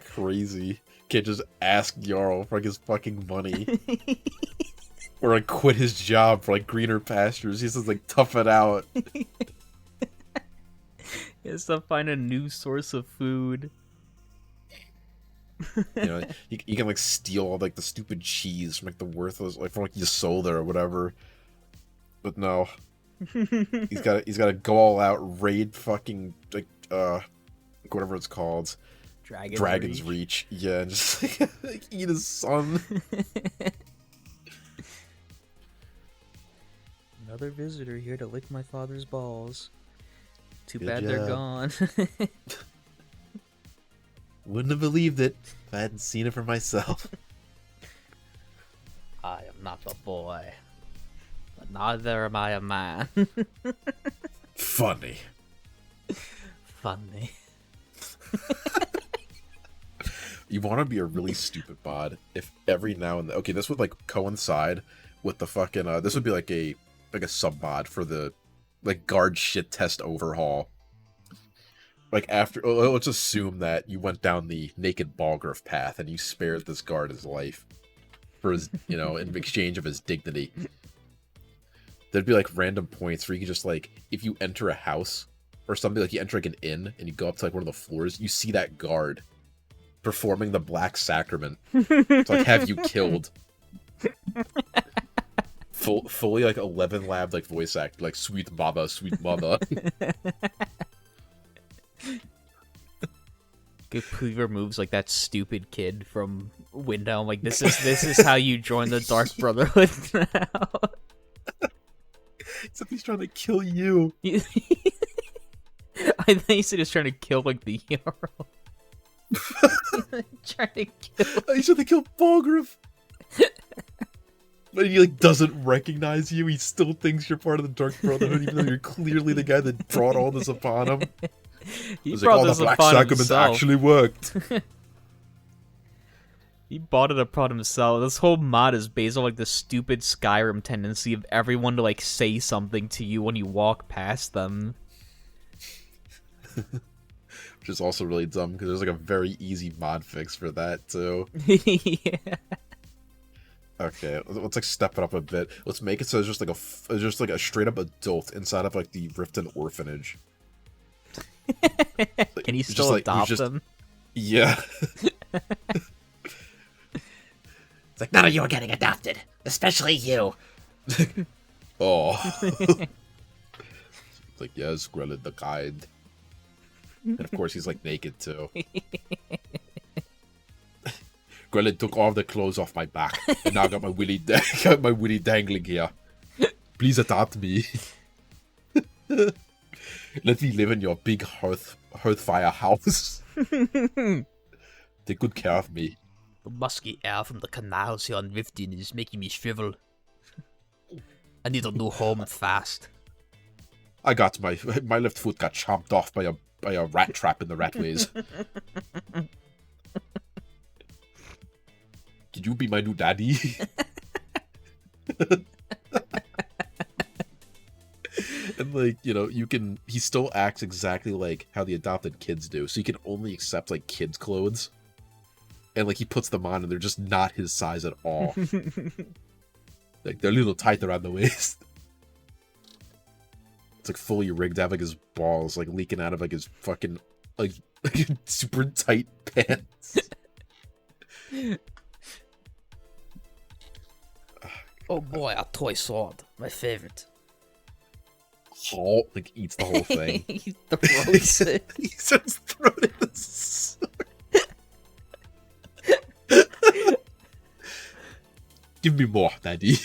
Crazy. Can't just ask Jarl for like his fucking money. Or like quit his job for like greener pastures. He says like tough it out. He has to find a new source of food. You know, you can like steal all like the stupid cheese from like the worthless, like from like Ysolda or whatever. But no, he's got to go all out, raid fucking like whatever it's called, Dragon's Reach. Yeah, and just like eat his son. Another visitor here to lick my father's balls. Too Good bad job. they're gone. Wouldn't have believed it if I hadn't seen it for myself. I am not a boy, but neither am I a man. Funny. Funny. You want to be a really stupid mod if every now and then... Okay, this would like coincide with the fucking... this would be like a sub-mod for the like guard shit test overhaul. Like after... let's assume that you went down the naked Balgruuf path and you spared this guard his life for his, you know, in exchange of his dignity. There'd be like random points where you could just like, if you enter a house or something, like you enter like an inn and you go up to like one of the floors, you see that guard performing the Black Sacrament to like have you killed. Fully like 11 lab like voice act, like sweet mama, sweet mama. Completely removes like that stupid kid from Window. Like this is how you join the Dark Brotherhood now. Except he's trying to kill you. I think he's just trying to kill like the hero. Trying to kill. He's trying to kill Balgruuf. But he like doesn't recognize you. He still thinks you're part of the Dark Brotherhood, even though you're clearly the guy that brought all this upon him. He Like, brought the this Black upon Sacrament himself. actually worked. He bought it upon himself. This whole mod is based on like the stupid Skyrim tendency of everyone to like say something to you when you walk past them. Which is also really dumb because there's like a very easy mod fix for that too. Yeah. Okay, let's like step it up a bit. Let's make it so it's just like a straight up adult inside of like the Riften orphanage. Can you It's still just, like, adopt you just- them? Yeah. It's like, none of you are getting adopted. Especially you. Oh. It's like, yes, Grelin the kind. And of course he's like naked too. Grelin took all the clothes off my back, and now I got my willy dangling here. Please adopt me. Let me live in your big hearthfire house. Take good care of me. The musky air from the canals here on Riften is making me shrivel. I need a new home fast. I got my left foot got chomped off by a rat trap in the ratways. Could you be my new daddy? And like, you know, he still acts exactly like how the adopted kids do. So you can only accept like kids' clothes. And like he puts them on and they're just not his size at all. Like they're a little tight around the waist. It's like fully rigged to have like his balls like leaking out of like his fucking like super tight pants. Oh boy, a toy sword, my favorite. Halt, like eats the whole thing. He throws it. He starts throwing the sword. Give me more, daddy.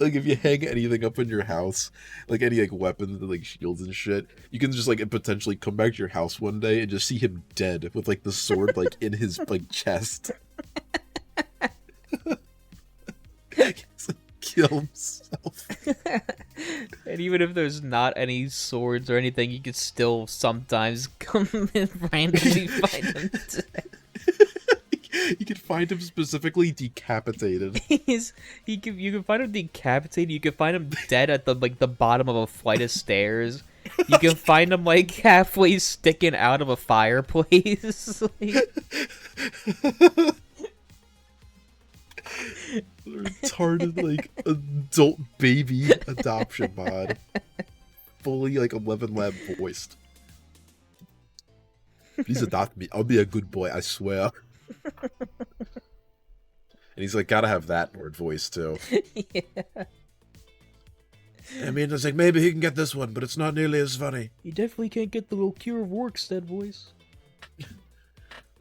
Like if you hang anything up in your house, like any like weapons and like shields and shit, you can just like potentially come back to your house one day and just see him dead with like the sword like in his like chest. Kill himself. And even if there's not any swords or anything, you could still sometimes come and randomly find him dead. You can find him specifically decapitated. You can find him decapitated. You can find him dead at the bottom of a flight of stairs. You can find him like halfway sticking out of a fireplace. Retarded like adult baby adoption mod, fully like 11 lab voiced. Please adopt me. I'll be a good boy. I swear. And he's like, gotta have that word voice too. Yeah. I mean, it's like maybe he can get this one, but it's not nearly as funny. You definitely can't get the little Cure of Workstead voice.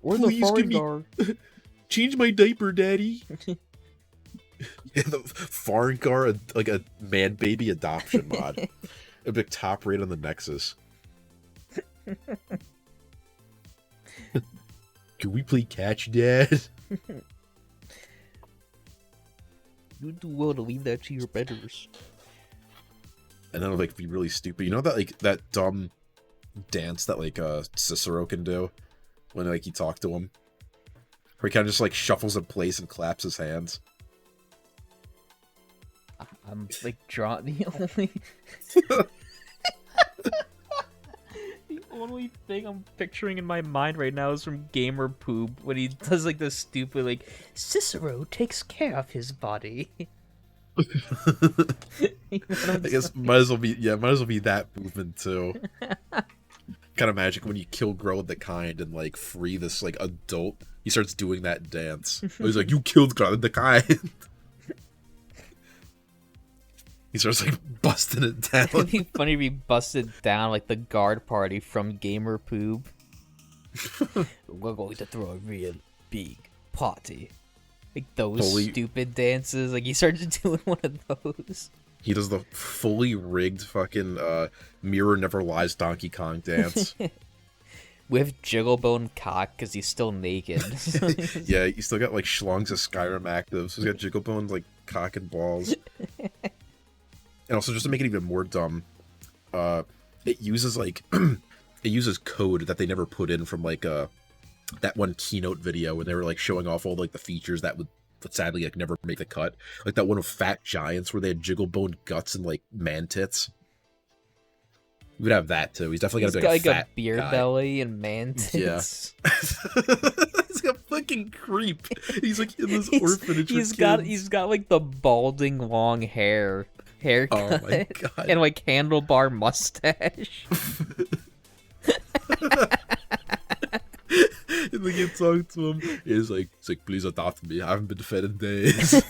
Or Please the give me- Fargar. Change my diaper, daddy. Yeah, the Fargar, like a man baby adoption mod. It'd be top rate on the Nexus. Can we play catch, Dad? You'd do well to leave that to your betters. And then like be really stupid. You know that like that dumb dance that like Cicero can do when like you talk to him, where he kind of just like shuffles in place and claps his hands. I'm like drawn the only thing I'm picturing in my mind right now is from Gamer Poop when he does like this stupid like Cicero takes care of his body. I guess might as well be that movement too. Kind of magic when you kill Grow the Kind and like free this like adult. He starts doing that dance. He's like, "You killed Grow the Kind." He starts like busting it down. It'd be funny if he busted down like the guard party from Gamer Poop. We're going to throw a real big party. Like those stupid dances. Like he started doing one of those. He does the fully rigged fucking Mirror Never Lies Donkey Kong dance. With Jigglebone cock because he's still naked. Yeah, he's still got like schlongs of Skyrim active. So he's got Jigglebone's like cock and balls. And also, just to make it even more dumb, it uses like it uses code that they never put in from like that one keynote video when they were like showing off all like the features that would sadly like never make the cut. Like that one of Fat Giants where they had Jigglebone guts and like man tits. We would have that too. He's definitely got like fat a beer guy. belly and man tits. Yeah. He's a fucking creep. He's like in this orphanage. He's for got kids. like the balding long haircut. Oh my god. And like handlebar mustache. And like you talk to him, it's like, please adopt me. I haven't been fed in days.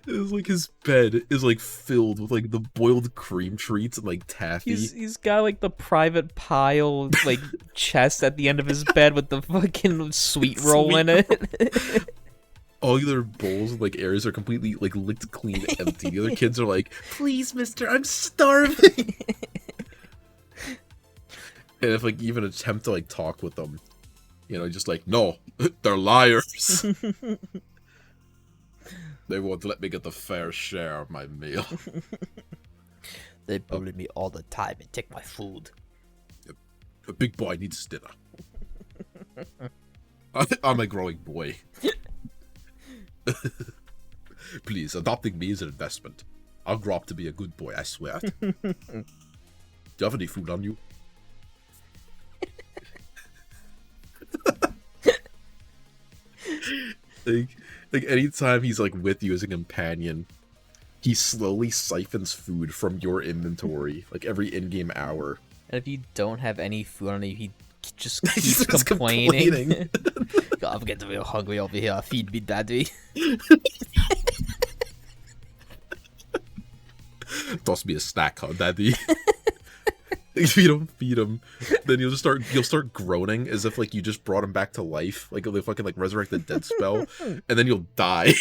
It's like his bed is like filled with like the boiled cream treats and like taffy. He's got like the private pile like chest at the end of his bed with the fucking sweet roll in it. All the other bowls and like areas are completely like licked clean, empty. The other kids are like, "Please, mister, I'm starving." And if like even attempt to like talk with them, you know, just like, "No, they're liars." They won't let me get the fair share of my meal. They bully me all the time and take my food. A big boy needs dinner. I'm a growing boy. Please, adopting me is an investment. I'll grow up to be a good boy, I swear. Do you have any food on you? like anytime he's like with you as a companion, he slowly siphons food from your inventory, like every in-game hour. And if you don't have any food on you, he just He's keeps just complaining. God, I'm getting real hungry over here. Feed me, daddy. Toss me a snack, huh, daddy? If you don't feed him, then you'll start groaning as if like you just brought him back to life, like a fucking like resurrected dead spell, and then you'll die.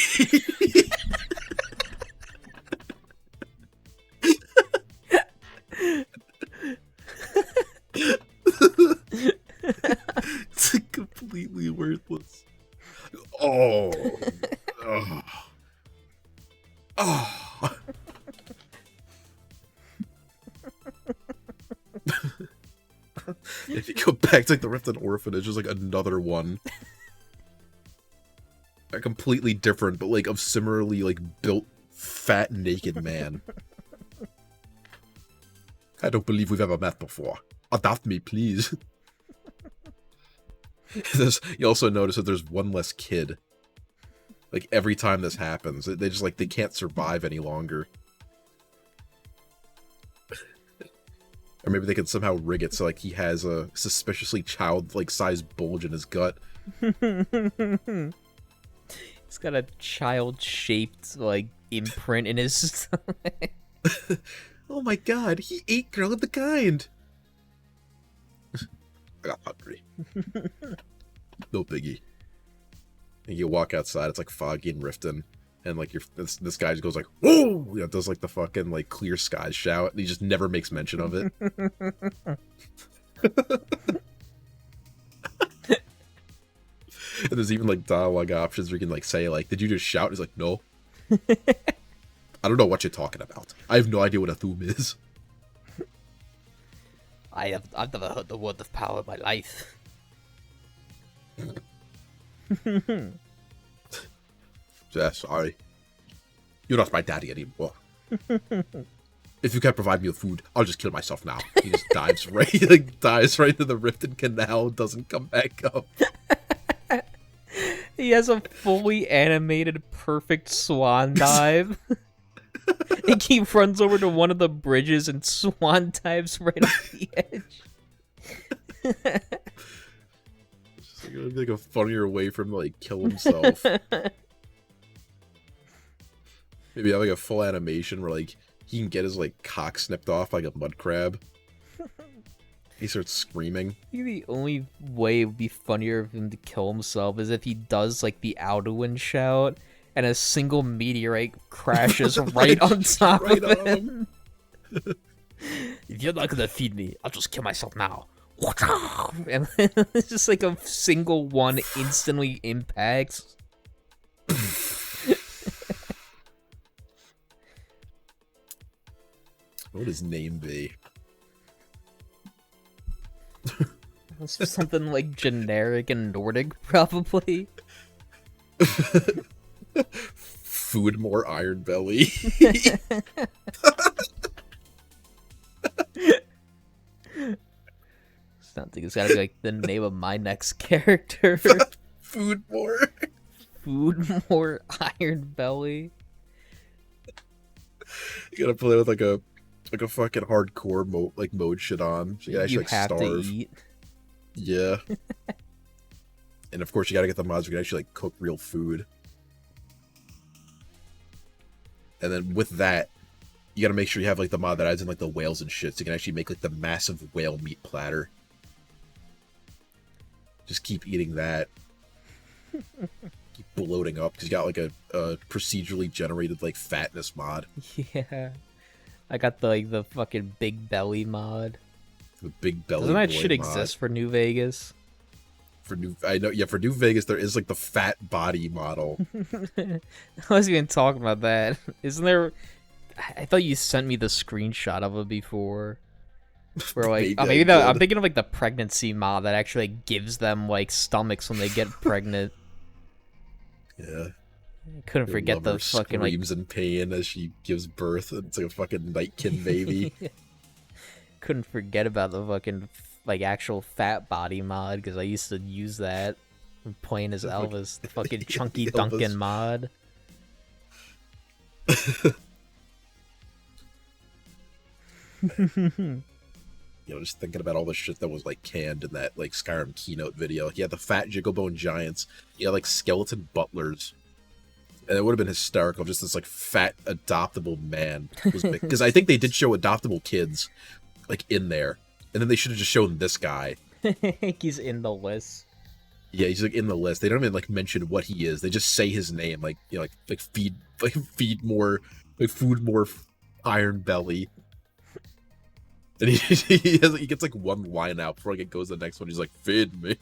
It's like, completely worthless. Oh. Oh. Oh. If you go back to like the Riften Orphanage, there's like another one. A completely different, but like of similarly like built, fat, naked man. I don't believe we've ever met before. Adopt me, please. You also notice that there's one less kid. Like every time this happens, they just like they can't survive any longer. Or maybe they can somehow rig it so like he has a suspiciously child-like sized bulge in his gut. He's got a child-shaped like imprint in his stomach. Oh my god, he ate Girl of the Kind! I got hungry. No biggie. And you walk outside, it's like foggy and Riften, and like this guy just goes like, "Whoa!" You know, does like the fucking like clear skies shout, and he just never makes mention of it. And there's even like dialogue options where you can like say like, "Did you just shout?" He's like, "No." I don't know what you're talking about. I have no idea what a Thum is. I've never heard the word of power in my life. Yeah, sorry. You're not my daddy anymore. If you can't provide me with food, I'll just kill myself now. He just dives right into the Riften Canal, doesn't come back up. He has a fully animated, perfect swan dive. He runs over to one of the bridges and swan dives right off the edge. It's like a funnier way for him to like kill himself. Maybe have like a full animation where like he can get his like cock snipped off like a mud crab. He starts screaming. I think the only way it would be funnier of him to kill himself is if he does like the Alduin shout and a single meteorite crashes right on top right of on him. If you're not gonna feed me, I'll just kill myself now. And it's just like a single one instantly impacts. What would his name be? It's just something like generic and Nordic, probably. Fudmorr Ironbelly. Sounds like it's gotta be like the name of my next character. Fudmorr. Fudmorr Ironbelly. You gotta play with like a fucking hardcore mode shit on. So you actually like have starve. to eat. Yeah. And of course you gotta get the mods where you can actually like cook real food. And then with that, you gotta make sure you have like the mod that adds in like the whales and shit, so you can actually make like the massive whale meat platter. Just keep eating that. Keep bloating up because you got like a procedurally generated like fatness mod. Yeah. I got the fucking big belly mod. The big belly. Doesn't that boy shit mod. exist for New Vegas? For New Vegas there is like the fat body model. I wasn't even talking about that. Isn't there? I thought you sent me the screenshot of it before. Where like, maybe that, I'm thinking of like the pregnancy mod that actually like, gives them like stomachs when they get pregnant. Yeah. I couldn't forget the fucking like screams in pain as she gives birth. It's like a fucking nightkin baby. couldn't forget about the fucking like actual fat body mod because I used to use that. I'm playing as The Elvis, the fucking the Chunky Elvis. Duncan mod. You know, just thinking about all the shit that was like canned in that like Skyrim keynote video. He had the fat Jigglebone giants. He had like skeleton butlers. And it would have been hysterical if just this like fat adoptable man was because I think they did show adoptable kids like in there. And then they should have just shown this guy. He's in the list. Yeah, he's like in the list. They don't even like mention what he is. They just say his name, like, you know, like feed more, like food more Ironbelly. And he gets like one line out before like it goes to the next one. He's like, feed me.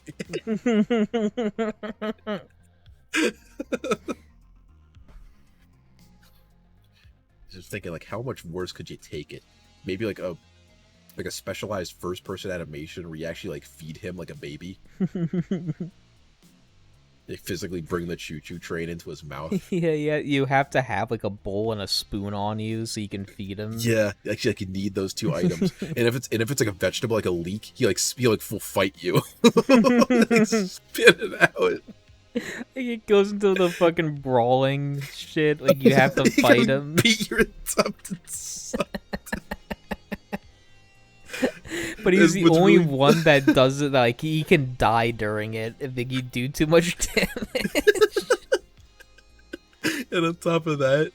Just thinking like, how much worse could you take it? Maybe like a specialized first person animation where you actually like feed him like a baby. They physically bring the choo-choo train into his mouth. Yeah, you have to have like a bowl and a spoon on you so you can feed him. Yeah, actually, like you need those two items. And if it's like a vegetable, like a leek, he will fight you. Like, spit it out. Like it goes into the fucking brawling shit. Like you have to fight him. Beat your adopted son. But he's the What's only really- one that does it. Like he can die during it if you do too much damage. And on top of that,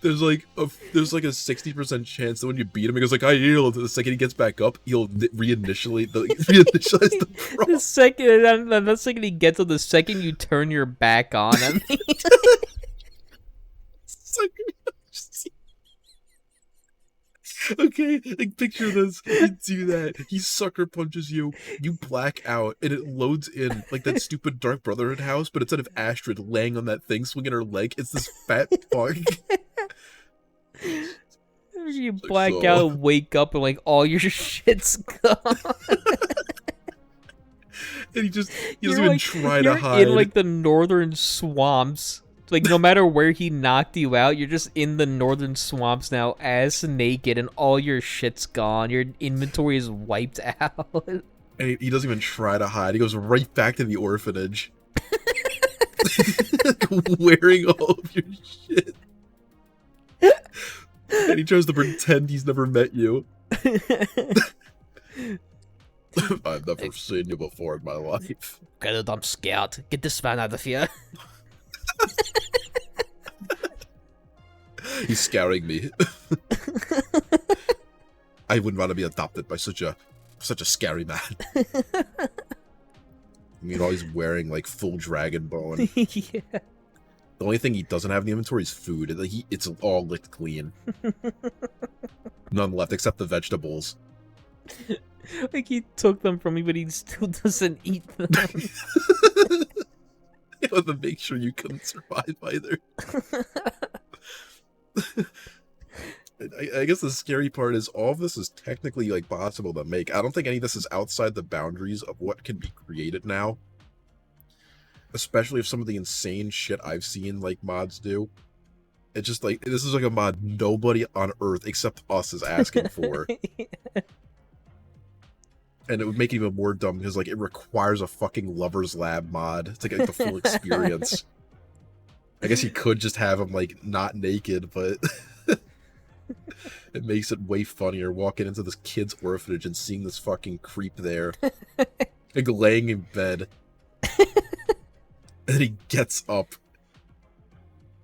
there's like a 60% chance that when you beat him, he goes like, "I yield." The second he gets back up, he'll reinitialize the brawl. The second he gets to the second you turn your back on him. Okay, like picture this. You do that. He sucker punches you. You black out, and it loads in like that stupid Dark Brotherhood house. But instead of Astrid laying on that thing, swinging her leg, it's this fat punk. You black so- out, and wake up, and like all your shit's gone. And he doesn't You're even like- try you're to hide. in like the northern swamps. Like no matter where he knocked you out, you're just in the northern swamps now, ass naked, and all your shit's gone. Your inventory is wiped out. And he doesn't even try to hide. He goes right back to the orphanage. Wearing all of your shit. And he tries to pretend he's never met you. I've never seen you before in my life. Get it, I'm scared. Get this man out of here. He's scaring me. I wouldn't want to be adopted by such a scary man. I mean, he's wearing like full dragon bone. Yeah. The only thing he doesn't have in the inventory is food. It's all licked clean. None left except the vegetables. Like he took them from me, but he still doesn't eat them. You have to make sure you couldn't survive either. I guess the scary part is all of this is technically like possible to make. I don't think any of this is outside the boundaries of what can be created now. Especially if some of the insane shit I've seen like mods do. It's just like, this is like a mod nobody on Earth except us is asking for. And it would make it even more dumb because like it requires a fucking Lover's Lab mod to get the full experience. I guess you could just have him like not naked, but it makes it way funnier walking into this kid's orphanage and seeing this fucking creep there. Like laying in bed. And he gets up.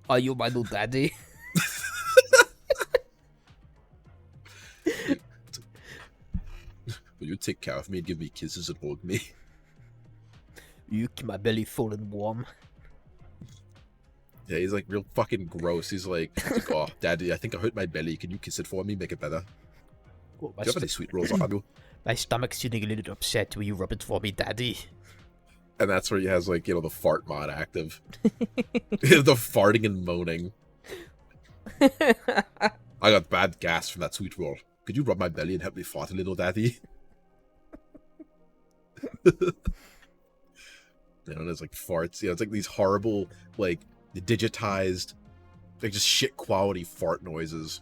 Are you my new daddy? Will you take care of me and give me kisses and hold me? You keep my belly full and warm. Yeah, he's like real fucking gross. He's like, "Oh, daddy, I think I hurt my belly. Can you kiss it for me? Make it better." Oh, Do you have any sweet rolls on you? my stomach's getting a little upset. Will you rub it for me, daddy? And that's where he has like, you know, the fart mod active. The farting and moaning. I got bad gas from that sweet roll. Could you rub my belly and help me fart a little, daddy? You know, there's like farts. You know, it's like these horrible, like digitized, like just shit quality fart noises,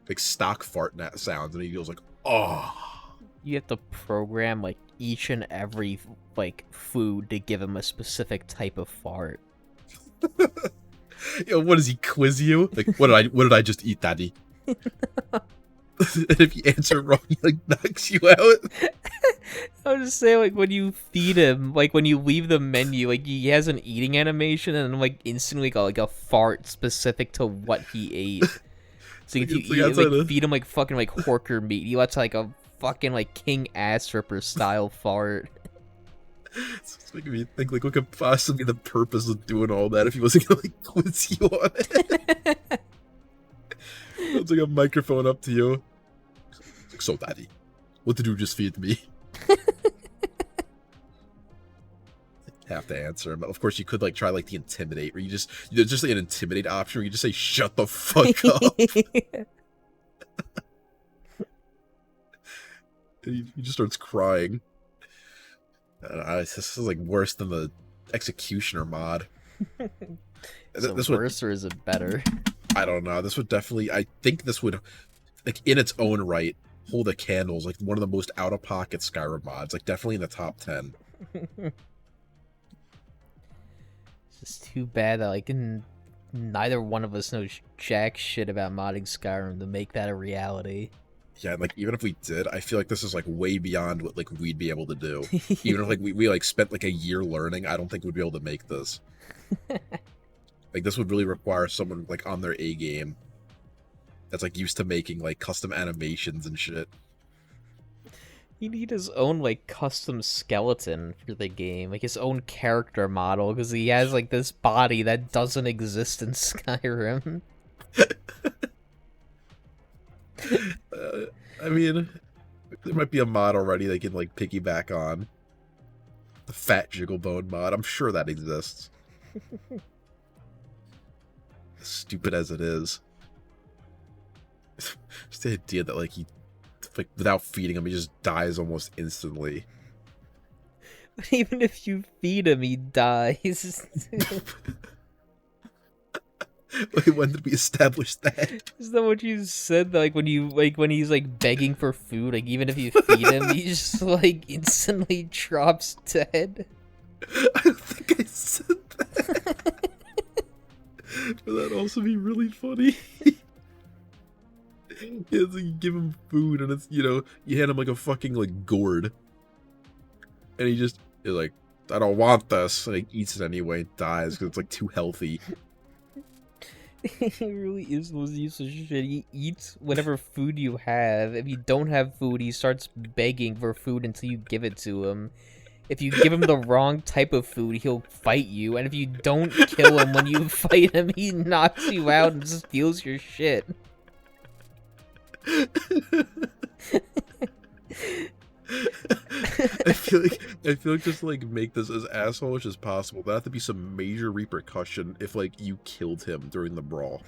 like stock fart sounds, and he goes like, "Oh." You have to program like each and every like food to give him a specific type of fart. Yo, what does he quiz you? Like, what did I just eat, Daddy? And if you answer wrong, he like knocks you out. I was just saying, like, when you feed him, like, when you leave the menu, like, he has an eating animation, and then, like, instantly got, like, a fart specific to what he ate. So if you feed him, like, fucking, like, horker meat, he lets, like, a fucking, like, king ass ripper style fart. It's making me think, like, what could possibly be the purpose of doing all that if he wasn't gonna, like, quiz you on it? It's like a microphone up to you. It's like, so, Daddy, what did you just feed me? Have to answer him. Of course, you could like try like the intimidate, where you just there's just like an intimidate option where you just say shut the fuck up. And he just starts crying. This is like worse than the executioner mod. Is it worse or is it better? I don't know. This would definitely. I think this would, like in its own right, hold a candle as like one of the most out of pocket Skyrim mods. Like definitely in the top 10. It's too bad that like neither one of us knows jack shit about modding Skyrim to make that a reality. Yeah, like even if we did, I feel like this is like way beyond what like we'd be able to do. Even if like we like spent like a year learning, I don't think we'd be able to make this. Like this would really require someone like on their A game that's like used to making like custom animations and shit. You need his own, like, custom skeleton for the game. Like, his own character model, because he has, like, this body that doesn't exist in Skyrim. I mean, there might be a mod already they can, like, piggyback on. The Fat Jigglebone mod. I'm sure that exists. Stupid as it is. Just the idea that, like, like without feeding him, he just dies almost instantly. But even if you feed him, he dies. Wait, when did we establish that? Is that what you said? Like when he's like begging for food, like even if you feed him, he just like instantly drops dead. I don't think I said that. But that'd also be really funny. Yeah, it's like you give him food and it's, you know, you hand him like a fucking like gourd. And he's like, I don't want this. And he eats it anyway and dies because it's like too healthy. He really is the most useless shit. He eats whatever food you have. If you don't have food, he starts begging for food until you give it to him. If you give him the wrong type of food, he'll fight you. And if you don't kill him when you fight him, he knocks you out and steals your shit. I feel like just like make this as asshole-ish as possible. There have to be some major repercussion if like you killed him during the brawl.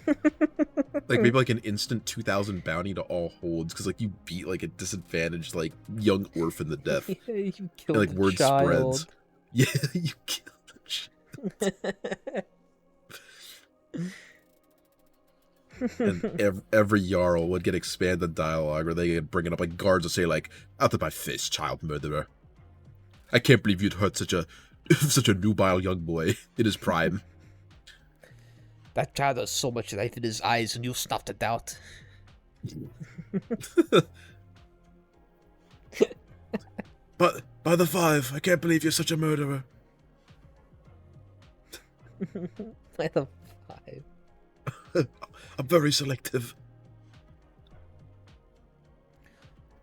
Like maybe like an instant 2,000 bounty to all holds because like you beat like a disadvantaged like young orphan to death. Yeah, you killed And, like word child. spreads. Yeah, you killed the child. And every Jarl would get expanded dialogue where they get bringing up like guards will say like, out of my face, child murderer. I can't believe you'd hurt such a nubile young boy in his prime. That child has so much life in his eyes and you snuffed it out. But by the 5, I can't believe you're such a murderer. By the 5. I'm very selective.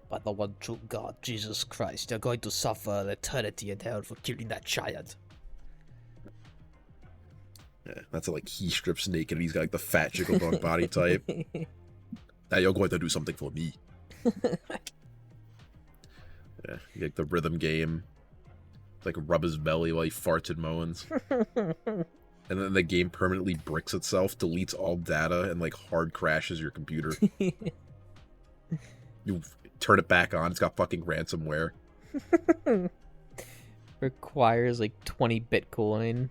By the one true God, Jesus Christ, you're going to suffer an eternity in hell for killing that child. Yeah, that's like he strips naked and he's got like the fat Jigglebone body type. Now you're going to do something for me. Yeah, like the rhythm game. Like rub his belly while he farts and moans. And then the game permanently bricks itself, deletes all data, and like hard crashes your computer. You turn it back on, it's got fucking ransomware. Requires like 20 Bitcoin.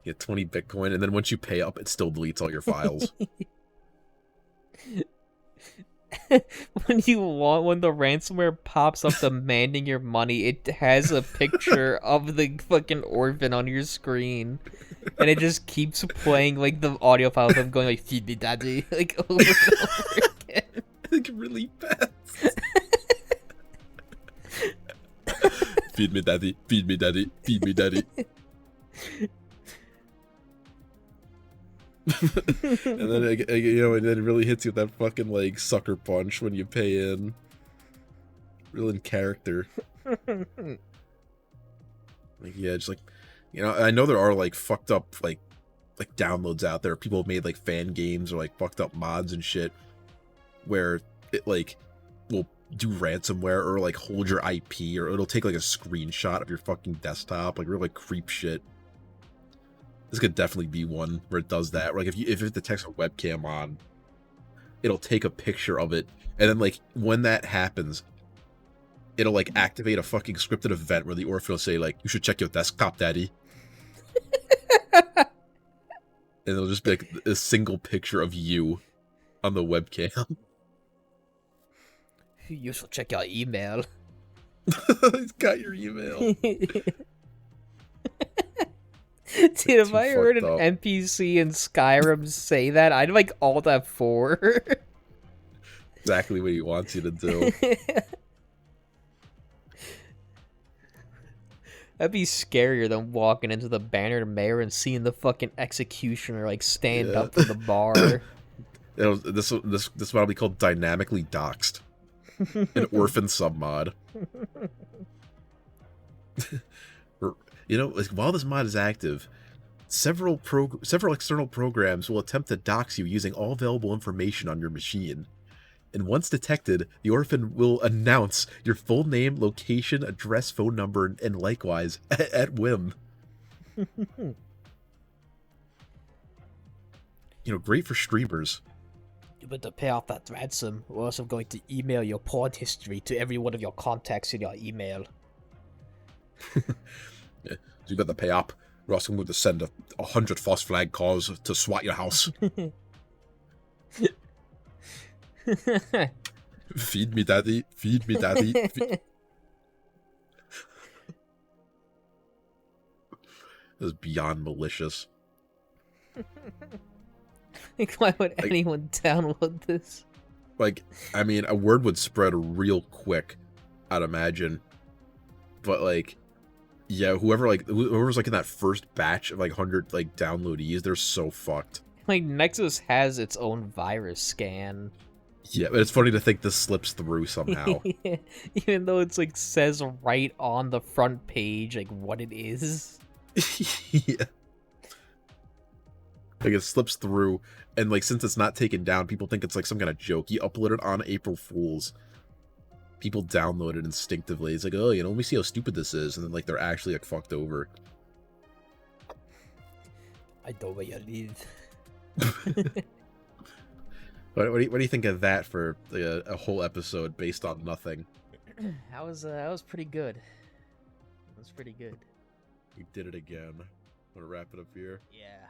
You get 20 Bitcoin, and then once you pay up, it still deletes all your files. when the ransomware pops up demanding your money, it has a picture of the fucking orphan on your screen, and it just keeps playing like the audio file of him going like "feed me, daddy" like over and over again. Like really fast. Feed me, daddy. Feed me, daddy. Feed me, daddy. And then and then it really hits you with that fucking like sucker punch when you pay in. Real in character. Like yeah, just like I know there are like fucked up like downloads out there. People have made like fan games or like fucked up mods and shit where it like will do ransomware or like hold your IP or it'll take like a screenshot of your fucking desktop, like real like creep shit. This could definitely be one where it does that. Like if it detects a webcam on, it'll take a picture of it, and then like when that happens, it'll like activate a fucking scripted event where the orphan will say like, "You should check your desktop, daddy." And it'll just be like a single picture of you on the webcam. You should check your email. He's got your email. Dude, if I heard an up. NPC in Skyrim say that, I'd like alt F4. Exactly what he wants you to do. That'd be scarier than walking into the Bannered Mayor and seeing the fucking executioner like stand up from the bar. This will be called dynamically doxed. An orphan submod. Like, while this mod is active, several external programs will attempt to dox you using all available information on your machine. And once detected, the orphan will announce your full name, location, address, phone number, and likewise at whim. Great for streamers. You better pay off that ransom, or else I'm going to email your porn history to every one of your contacts in your email. Yeah, you got to pay up. We're also going to send 100 false flag calls to SWAT your house. Feed me, daddy. Feed me, daddy. It was beyond malicious. Like, why would anyone download this? Like, I mean, a word would spread real quick, I'd imagine. But, like, yeah, whoever's, like, in that first batch of, like, 100, like, downloadees, they're so fucked. Like, Nexus has its own virus scan. Yeah, but it's funny to think this slips through somehow. Yeah, even though it's, like, says right on the front page, like, what it is. Yeah. Like, it slips through, and, like, since it's not taken down, people think it's, like, some kind of joke. You upload it on April Fool's. People download it instinctively. It's like, oh, let me see how stupid this is. And then, like, they're actually, like, fucked over. I know where you live. What do you think of that for a whole episode based on nothing? That was pretty good. That was pretty good. We did it again. Want to wrap it up here? Yeah.